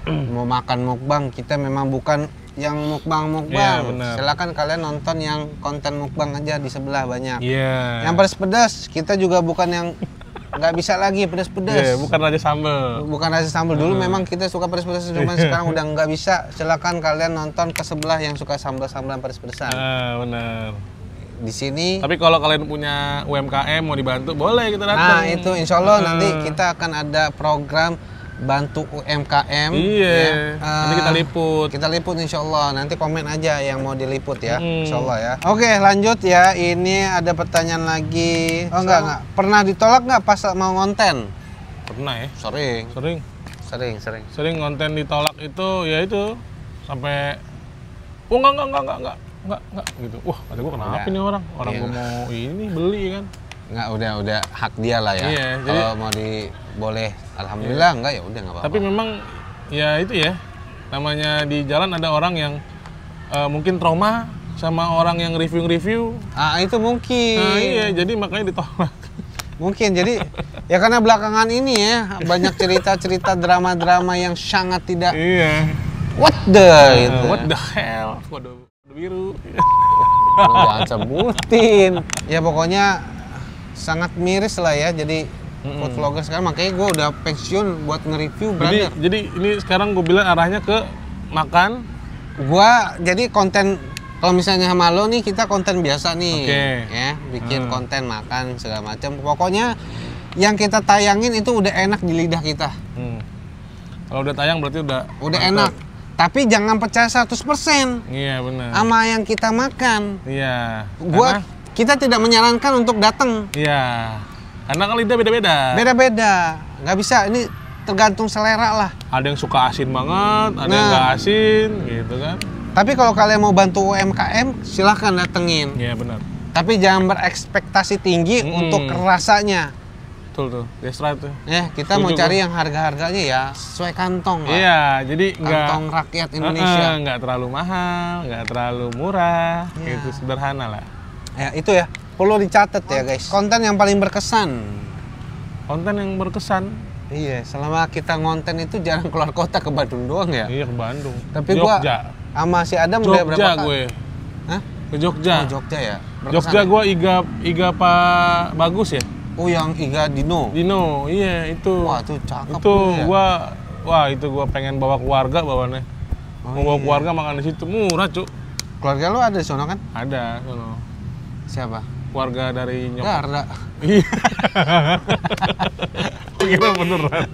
Mau makan mukbang, kita memang bukan yang mukbang. Ya, silakan kalian nonton yang konten mukbang aja di sebelah banyak. Iya. Yang pedas kita juga bukan yang nggak bisa lagi pedas-pedas. Iya, bukan raja sambal. Bukan raja sambal. Dulu memang kita suka pedas-pedas, cuman sekarang udah nggak bisa. Silakan kalian nonton ke sebelah yang suka sambal-sambalan pedas-pedasan. Benar. Di sini. Tapi kalau kalian punya UMKM mau dibantu, boleh kita datang. Nah, itu insya Allah nanti kita akan ada program bantu UMKM. Iya. Nanti kita liput. Kita liput insya Allah. Nanti komen aja yang mau diliput ya. Insya Allah ya. Oke, lanjut ya. Ini ada pertanyaan lagi. Oh enggak. Pernah ditolak nggak pas mau ngonten? Pernah ya. Sering ngonten ditolak itu ya itu sampai enggak gitu. Wah, kata gue kenapa nih orang gue mau ini beli kan. Enggak, udah hak dia lah ya. Iya, kalau mau boleh alhamdulillah, enggak ya udah enggak apa-apa. Tapi memang ya itu ya. Namanya di jalan ada orang yang mungkin trauma sama orang yang review. Itu mungkin. Nah, iya, jadi makanya ditolak. Mungkin jadi ya karena belakangan ini ya banyak cerita-cerita drama-drama yang sangat tidak what the hell. Kode biru. Jangan sebutin. Ya pokoknya sangat miris lah ya jadi food vlogger sekarang, makanya gue udah pensiun buat nge-review, brother. Jadi ini sekarang gue bilang arahnya ke makan. Gua jadi konten kalau misalnya sama lo nih kita konten biasa nih, ya bikin konten makan segala macam. Pokoknya yang kita tayangin itu udah enak di lidah kita. Kalau udah tayang berarti udah enak. Tapi jangan percaya 100%. Iya benar. Sama yang kita makan. Iya. Kita tidak menyarankan untuk datang. Iya. Karena kan lidah beda-beda. Nggak bisa. Ini tergantung selera lah. Ada yang suka asin banget, ada yang nggak asin, gitu kan. Tapi kalau kalian mau bantu UMKM, silahkan datengin. Iya benar. Tapi jangan berekspektasi tinggi untuk rasanya. Betul tuh, Destra tuh. Ya, kita mau cari yang harga-harganya ya sesuai kantong lah. Iya, jadi kantong rakyat Indonesia. Nggak terlalu mahal, nggak terlalu murah, gitu sederhana lah. Ya itu ya, perlu dicatat ya guys. Konten yang paling berkesan. Iya, selama kita ngonten itu jarang keluar kota, ke Bandung doang ya. Iya, ke Bandung. Tapi gua sama si Adam udah berapa kali? Hah? Ke Jogja. Oh, Jogja ya? Jogja gua Iga Pak Bagus ya? Oh, yang Iga Dino? Dino, iya itu. Wah, itu cakep. Itu ya? Itu gua pengen bawa keluarga bawaannya. Mau bawa keluarga makan di situ, murah Cuk. Keluarga lu ada di sono kan? Ada, sono. Siapa? Keluarga dari nyokap. Garda. Iya. Kira beneran.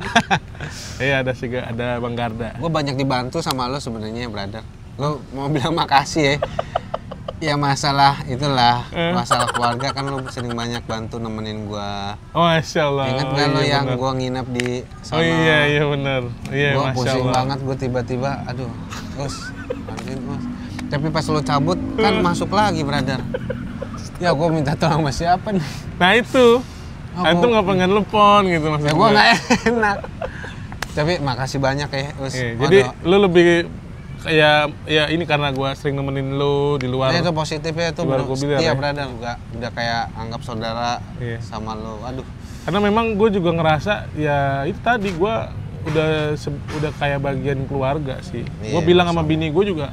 Iya ada sih, ada Bang Garda. Gue banyak dibantu sama lo sebenarnya, brother. Gue mau bilang makasih ya. Ya masalah itulah, masalah keluarga kan lo sering banyak bantu nemenin gue. Oh, Masya Allah. Ingat gak lo yang gue nginep di sana? Oh iya bener. Iya, gue Masya pusing Allah. banget, gue tiba-tiba, aduh, Us, bantuin Us. Tapi pas lo cabut kan masuk lagi, brother. Ya gue minta tolong sama siapa nih? Nah itu, itu nggak pengen telepon gitu maksudnya. Ya gue nggak enak. Tapi makasih banyak ya, Us. Jadi lu lebih kayak ya ini karena gue sering nemenin lu di luar. Nah, itu positifnya itu setia ya, brother. Udah kayak anggap saudara sama lu. Aduh. Karena memang gue juga ngerasa ya itu tadi gue udah kayak bagian keluarga sih. Gue bilang sama bini gue juga,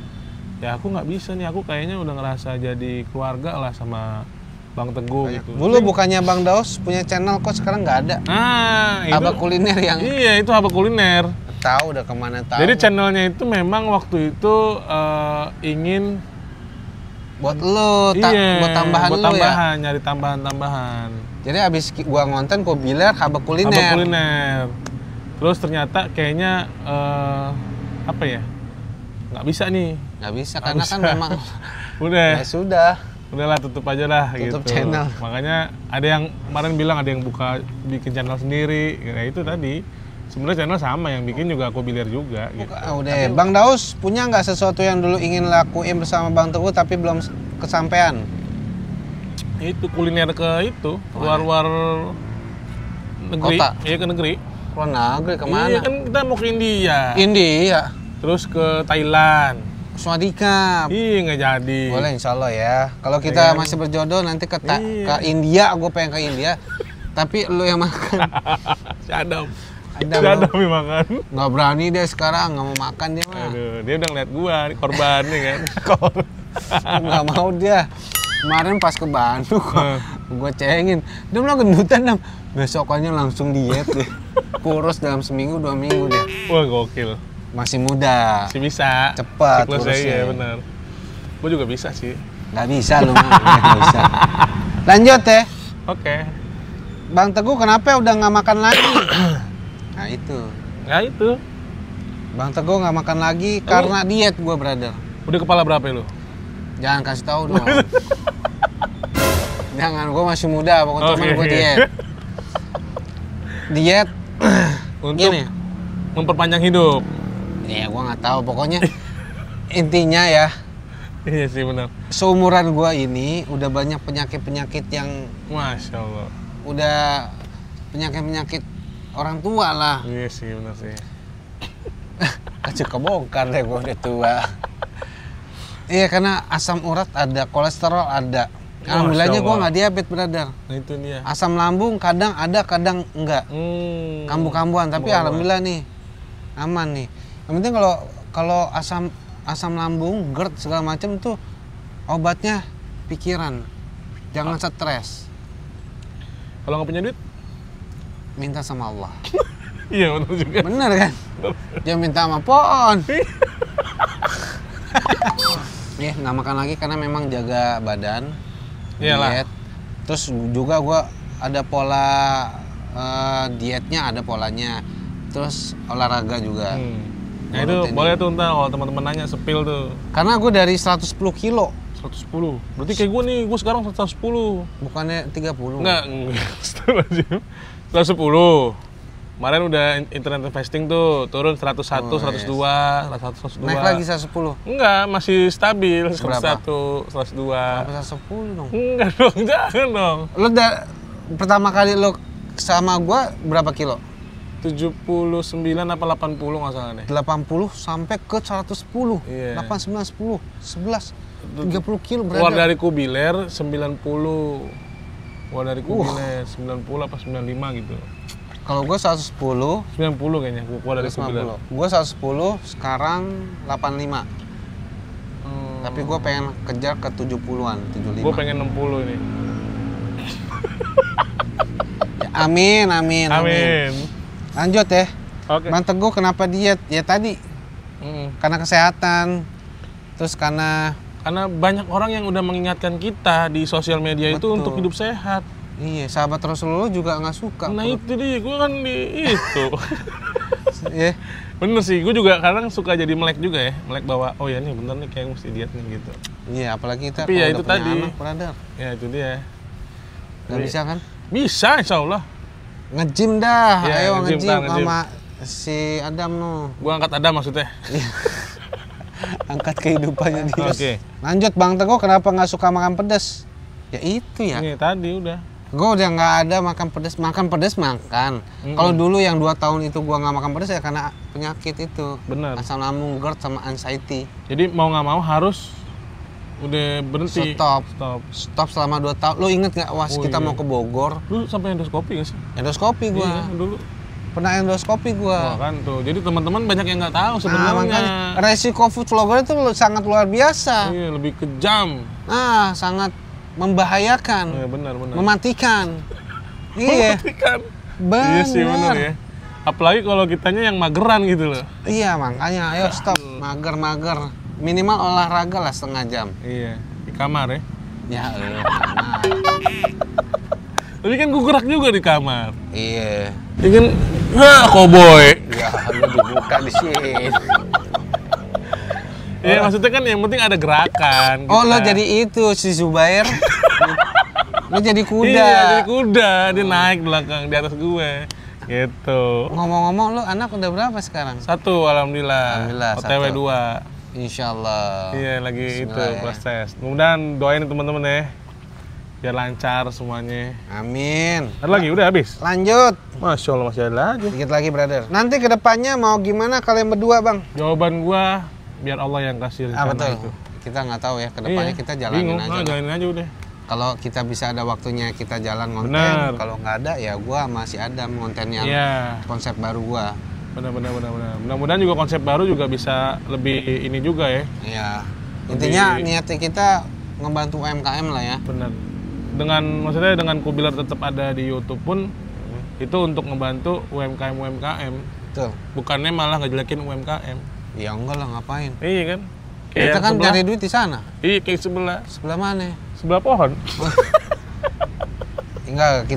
ya aku nggak bisa nih, aku kayaknya udah ngerasa jadi keluarga lah sama Bang Teguh gitu. Dulu bukannya Bang Daus punya channel kok sekarang nggak ada? Nah, itu Abah Kuliner yang... Iya, itu Abah Kuliner. Tahu udah kemana tahu. Jadi channelnya itu memang waktu itu ingin buat lo, buat tambahan buat lo tambahan, ya? nyari tambahan. Jadi abis gua ngonten Kobiler, Abah Kuliner. Abah Kuliner. Terus ternyata kayaknya apa ya? Nggak bisa nih. Nggak bisa karena kan memang udah. Ya sudah. Udahlah tutup aja lah tutup gitu. Channel. Makanya ada yang kemarin bilang ada yang bikin channel sendiri. Ya itu tadi. Sebenarnya channel sama yang bikin juga Kobiler juga gitu. Udah, Bang Daus punya nggak sesuatu yang dulu ingin lakuin bersama Bang Teguh tapi belum kesampaian? Itu kuliner ke itu, luar negeri. Kota? Iya ke negeri. Luar negeri kemana? Iya kan kita mau ke India. India. Terus ke Thailand. Swadikap. Iya nggak jadi. Boleh insya Allah ya. Kalau kita masih berjodoh nanti ke India, gue pengen ke India. Tapi lu yang makan. Si Adam. Adam yang makan. Nggak berani deh sekarang, nggak mau makan dia mah. Aduh, dia udah ngeliat gua, korban nih kan. Nggak mau dia. Kemarin pas ke Bandung, gue cengin. Dia bilang gendutan, Dam. Besokannya langsung diet deh. Kurus dalam seminggu, 2 minggu deh. Wah, gokil. Masih muda. Masih bisa. Cepat kurusnya. Iya, benar. Gue juga bisa sih. Nggak bisa lu mah, nggak bisa. Lanjut ya. Oke. Bang Teguh kenapa udah nggak makan lagi? Nah itu. Ya itu. Bang Teguh nggak makan lagi karena diet gue, brother. Udah kepala berapa lu? Jangan kasih tahu dong. Jangan, gue masih muda, pokoknya cuman gue diet. Diet untuk gini. Memperpanjang hidup. Ya gue nggak tahu, pokoknya intinya ya. Iya sih benar. Seumuran gue ini udah banyak penyakit-penyakit yang, Masya Allah. Udah penyakit-penyakit orang tua lah. Iya sih benar sih. Kacau kebongkar deh gue udah tua. Iya karena asam urat ada, kolesterol ada. Alhamdulillahnya gue nggak diabetes, brother. Nah itu dia. Asam lambung kadang ada, kadang enggak. Kambuh-kambuhan, tapi alhamdulillah nih aman nih. Yang penting kalau asam lambung, GERD segala macam tuh obatnya pikiran. Jangan stres. Kalau nggak punya duit? Minta sama Allah. Iya benar juga. Bener kan? Jangan minta sama pohon. Nih nggak makan lagi karena memang jaga badan. Iyalah. Diet. Terus juga gue ada pola dietnya, ada polanya. Terus olahraga juga. Nah itu boleh tuh ntar kalau teman-teman nanya sepil tuh. Karena gue dari 110 kilo. 110. Berarti kayak gue nih, gue sekarang 110. Bukannya 30. Enggak. 110. Kemarin udah internet fasting tuh, turun 101, 102, 102. Naik lagi 110. Enggak, masih stabil. 101, 102. Sampai 110 dong. Enggak dong, jangan dong. Lo pertama kali lo sama gua berapa kilo? 79 apa 80 nggak salah deh. 80 sampai ke 110. Iya. 8, 9, 10, 11, 30 kilo berada. Keluar dari Kobiler 90. Keluar dari Kobiler 90 apa 95 gitu. Kalau gua 110, 90 kayaknya gua keluar dari Kobiler. Gua 110, sekarang 85. Tapi gue pengen kejar ke 70-an, 75. Gue pengen 60 ini. Ya, amin. Lanjut ya. Oke. Bang Teguh kenapa diet? Ya tadi karena kesehatan. Terus karena banyak orang yang udah mengingatkan kita di sosial media itu untuk hidup sehat. Iya, sahabat Rasulullah juga nggak suka. Nah itu dia, gue kan di itu. Iya. Bener sih, gue juga kadang suka jadi melek juga ya. Melek bahwa, oh ya nih bener nih kayak mesti diet nih gitu. Iya, apalagi kita tapi kalau ya udah itu punya tadi. anak, brother. Ya itu dia. Nggak bisa kan? Bisa, insya Allah. Nge-gym dah, Ya, ayo nge-gym nge-gym sama si Adam no. Gue angkat Adam maksudnya. Angkat kehidupannya dia. Oke. Lanjut Bang Teguh, kenapa nggak suka makan pedas? Ya itu ya. Ini tadi udah. Gue udah nggak ada makan pedas makan. Kalau dulu yang 2 tahun itu gue nggak makan pedas ya karena penyakit itu. Bener. Asam lambung, GERD sama anxiety. Jadi mau nggak mau harus udah berhenti. Stop selama 2 tahun. Lo inget nggak kita mau ke Bogor? Lu sampai endoskopi nggak sih? Endoskopi gue. Iya, dulu. Pernah endoskopi gue. Oh, kan tuh. Jadi teman-teman banyak yang nggak tahu sebenarnya. Makanya resiko food vlogger itu sangat luar biasa. Iya, lebih kejam. Sangat membahayakan. Iya, benar. Mematikan. Iya. Mematikan. Benar. Iya sih, benar ya. Apalagi kalau kitanya yang mageran gitu loh. Iya, makanya ayo stop. Mager. Minimal olahraga lah setengah jam. Iya, di kamar ya. Ya, Tapi kan gue gerak juga di kamar. Iya. Ya kan, koboi. Ya, lu dibuka di sini. Iya, maksudnya kan yang penting ada gerakan. Oh, lo jadi itu si Zubair. Lo jadi kuda. Iya, jadi kuda. Dia naik belakang di atas gue. Gitu. Ngomong-ngomong, lo anak udah berapa sekarang? 1, alhamdulillah. OTW 2. Insyaallah. Iya, lagi itu Ya. proses. Mudah-mudahan doain teman-teman ya. Biar lancar semuanya. Amin. Ada lagi, udah habis? Lanjut. Masya Allah, masih ada lagi. Dikit lagi, brother. Nanti kedepannya mau gimana kalian berdua, Bang? Jawaban gua, biar Allah yang kasih rencana Betul. itu. Kita nggak tahu ya, kedepannya kita jalanin bingung. aja. Jalanin aja udah. Kalau kita bisa ada waktunya kita jalan ngonten. Benar. Kalau nggak ada ya gua masih ada ngonten yang konsep baru gua. Benar. Mudah-mudahan juga konsep baru juga bisa lebih ini juga ya. Iya. Intinya niatnya kita ngebantu UMKM lah ya. Benar. Maksudnya dengan Kubilar tetap ada di YouTube pun itu untuk ngebantu UMKM. Betul. Bukannya malah ngejelekin UMKM. Ya enggak lah, ngapain? Iya kan? Kita kan cari duit di sana. Iya, kayak sebelah. Sebelah mana? Sebelah pohon. Enggak,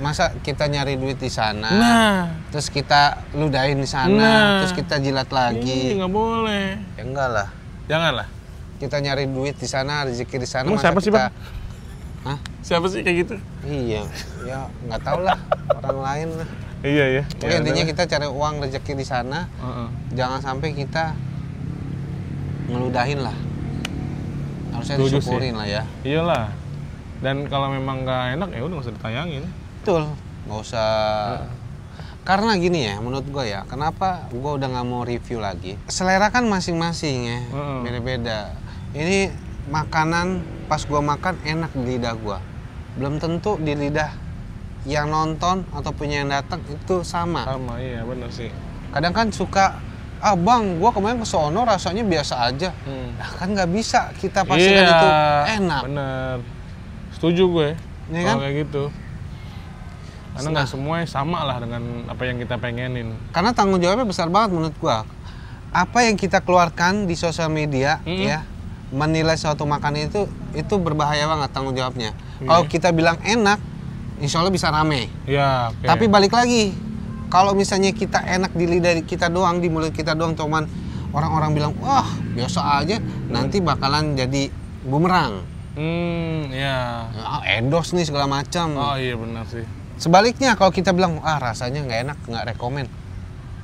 masa kita nyari duit di sana. Nah, terus kita ludahin di sana, terus kita jilat lagi. Nggak boleh. Ya enggak lah. Janganlah. Kita nyari duit di sana, rezeki di sana. Siapa sih, Bang? Hah? Siapa sih kayak gitu? Iya, ya nggak tahu lah, orang lain lah. Iya. Pokoknya intinya kita cari uang rezeki di sana. Jangan sampai kita ngeludahin lah. Harusnya disyukurin lah ya. Iyalah. Dan kalau memang nggak enak ya udah nggak usah ditayangin. Betul, nggak usah. Karena gini ya, menurut gue ya, kenapa gue udah nggak mau review lagi? Selera kan masing-masing ya, beda-beda. Ini makanan pas gue makan enak di lidah gue, belum tentu di lidah yang nonton atau punya yang datang itu sama. Sama, iya benar sih. Kadang kan suka, bang, gue kemarin ke sono rasanya biasa aja. Nah kan nggak bisa kita pastikan itu enak. Bener. Setuju gue. Ya kalau kan? kayak gitu. Karena nggak semuanya sama lah dengan apa yang kita pengenin. Karena tanggung jawabnya besar banget menurut gue. Apa yang kita keluarkan di sosial media ya, menilai suatu makanan itu berbahaya banget tanggung jawabnya. Kalau kita bilang enak, insya Allah bisa rame. Iya. Okay. Tapi balik lagi, kalau misalnya kita enak di lidah kita doang, di mulut kita doang, cuman orang-orang bilang wah biasa aja, nanti bakalan jadi bumerang. Ya. Endorse nih segala macam. Oh iya benar sih. Sebaliknya kalau kita bilang rasanya nggak enak, nggak rekomen.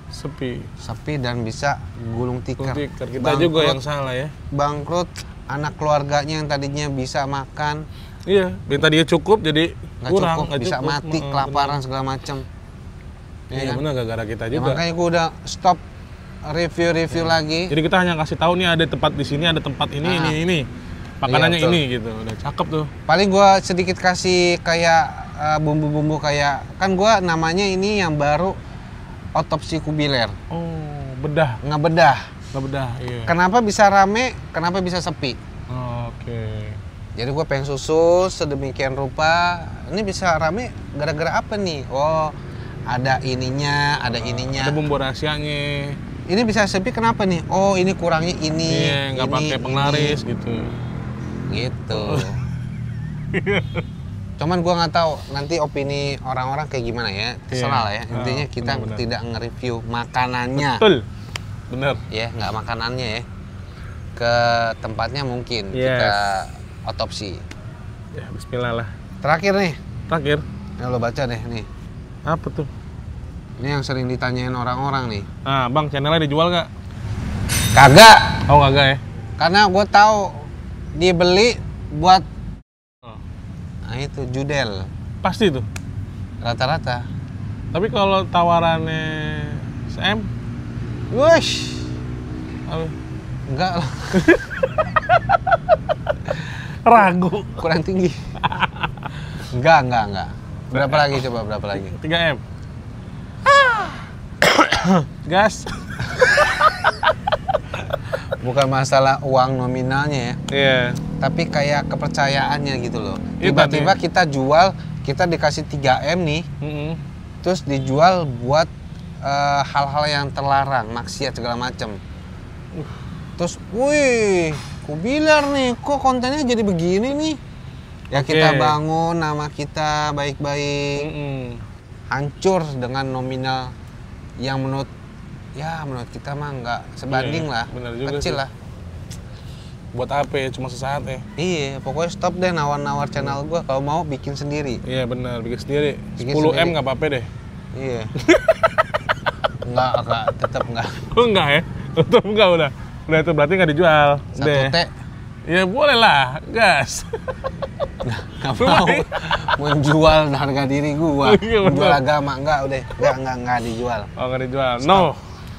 Sepi dan bisa gulung tikar. Kita bangkrut, juga yang salah ya. Bangkrut, anak keluarganya yang tadinya bisa makan. Iya, yang tadinya cukup jadi nggak kurang, cukup, bisa cukup. Mati, kelaparan segala macam. Iya kan? Benar, gara-gara kita juga. Makanya gue udah stop review lagi. Jadi kita hanya kasih tahu nih ada tempat di sini, ada tempat ini. Makanannya ini gitu, udah cakep tuh. Paling gue sedikit kasih kayak bumbu-bumbu kayak, kan gue namanya ini yang baru otopsi kubiler. Oh, bedah. Ngebedah. Nggak bedah, iya. Kenapa bisa rame, kenapa bisa sepi? Oke. Jadi gue pengen susun sedemikian rupa. Ini bisa rame gara-gara apa nih? Oh, ada ininya, ada ininya. Ada bumbu rahasianya. Ini bisa sepi kenapa nih? Oh, ini kurangnya ini. Iya, nggak pakai penglaris gitu. Gitu. Cuman gua nggak tahu nanti opini orang-orang kayak gimana ya. Terserah lah ya. Intinya kita bener. tidak nge-review makanannya. Betul. Bener. Ya, nggak makanannya ya. Ke tempatnya mungkin kita otopsi. Ya, bismillah lah. Terakhir nih. Terakhir. Yang lo baca deh nih. Apa tuh? Ini yang sering ditanyain orang-orang nih. Ah, Bang, channelnya dijual nggak? Kagak. Oh, kagak ya? Karena gue tahu dia beli buat Oh. nah itu judel Pasti tuh. rata-rata. Tapi kalau tawarannya SM, Wush, apa? enggak lah, Ragu. kurang tinggi. Enggak. Berapa lagi coba, berapa lagi? 3M. Gas. Bukan masalah uang nominalnya ya, Iya. tapi kayak kepercayaannya gitu loh. Iya, Tiba-tiba tadi. kita jual, kita dikasih 3M nih, Mm-mm. terus dijual buat hal-hal yang terlarang, maksiat segala macam. Terus, wih, kubilar nih, kok kontennya jadi begini nih? Ya Oke. kita bangun nama kita baik-baik, Mm-mm. hancur dengan nominal yang menurut kita mah nggak sebanding Iya, lah, bener juga kecil sih. lah. Buat apa ya? Cuma sesaat ya. Iya, pokoknya stop deh nawar-nawar channel gua, kalau mau bikin sendiri. Iya benar, bikin sendiri. Bikin 10M sendiri. nggak apa-apa deh. Iya. Enggak, tetap enggak. Oh enggak ya? Tutup enggak udah. Udah itu berarti nggak dijual. Satu Deh. T Ya boleh lah, gas. nggak mau menjual harga diri gua, Oh, iya, bener. menjual agama enggak dijual. Oh nggak dijual. No.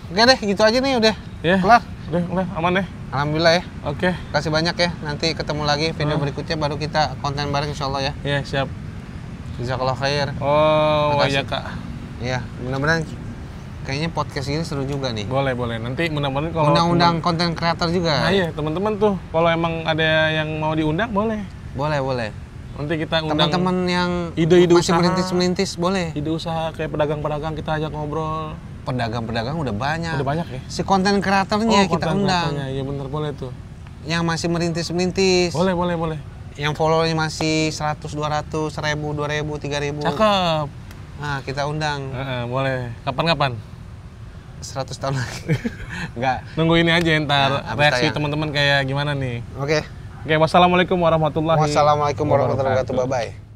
Oke deh, gitu aja nih udah. Ya. Kelar. Udah aman deh. Alhamdulillah ya. Oke. Kasih banyak ya. Nanti ketemu lagi video berikutnya baru kita konten bareng insyaallah ya. Ya siap. Jazakallah khair. Oh Makasih. iya kak. Iya, mudah-mudahan kayaknya podcast ini seru juga nih. Boleh. Nanti mudah-mudahan kalau Undang-undang konten kreator juga. Nah iya teman-teman tuh, kalau emang ada yang mau diundang boleh. Boleh. Nanti kita undang Teman-teman yang ide-ide masih usaha. merintis boleh. ide usaha kayak pedagang-pedagang kita ajak ngobrol. Pedagang-pedagang udah banyak. Udah banyak ya. Si konten kreatornya kita konten undang. kreatornya. Iya bener boleh tuh. Yang masih merintis. Boleh. Yang followernya masih 100, 200, 1000, 2000, 3000. Cakep. Nah, kita undang Boleh. Kapan-kapan? 100 tahun lagi. Enggak. Nunggu ini aja ntar Nah, habis reaksi tayang. teman-teman kayak gimana nih. Oke. Wassalamualaikum warahmatullahi Wassalamualaikum warahmatullahi wabarakatuh. Bye-bye.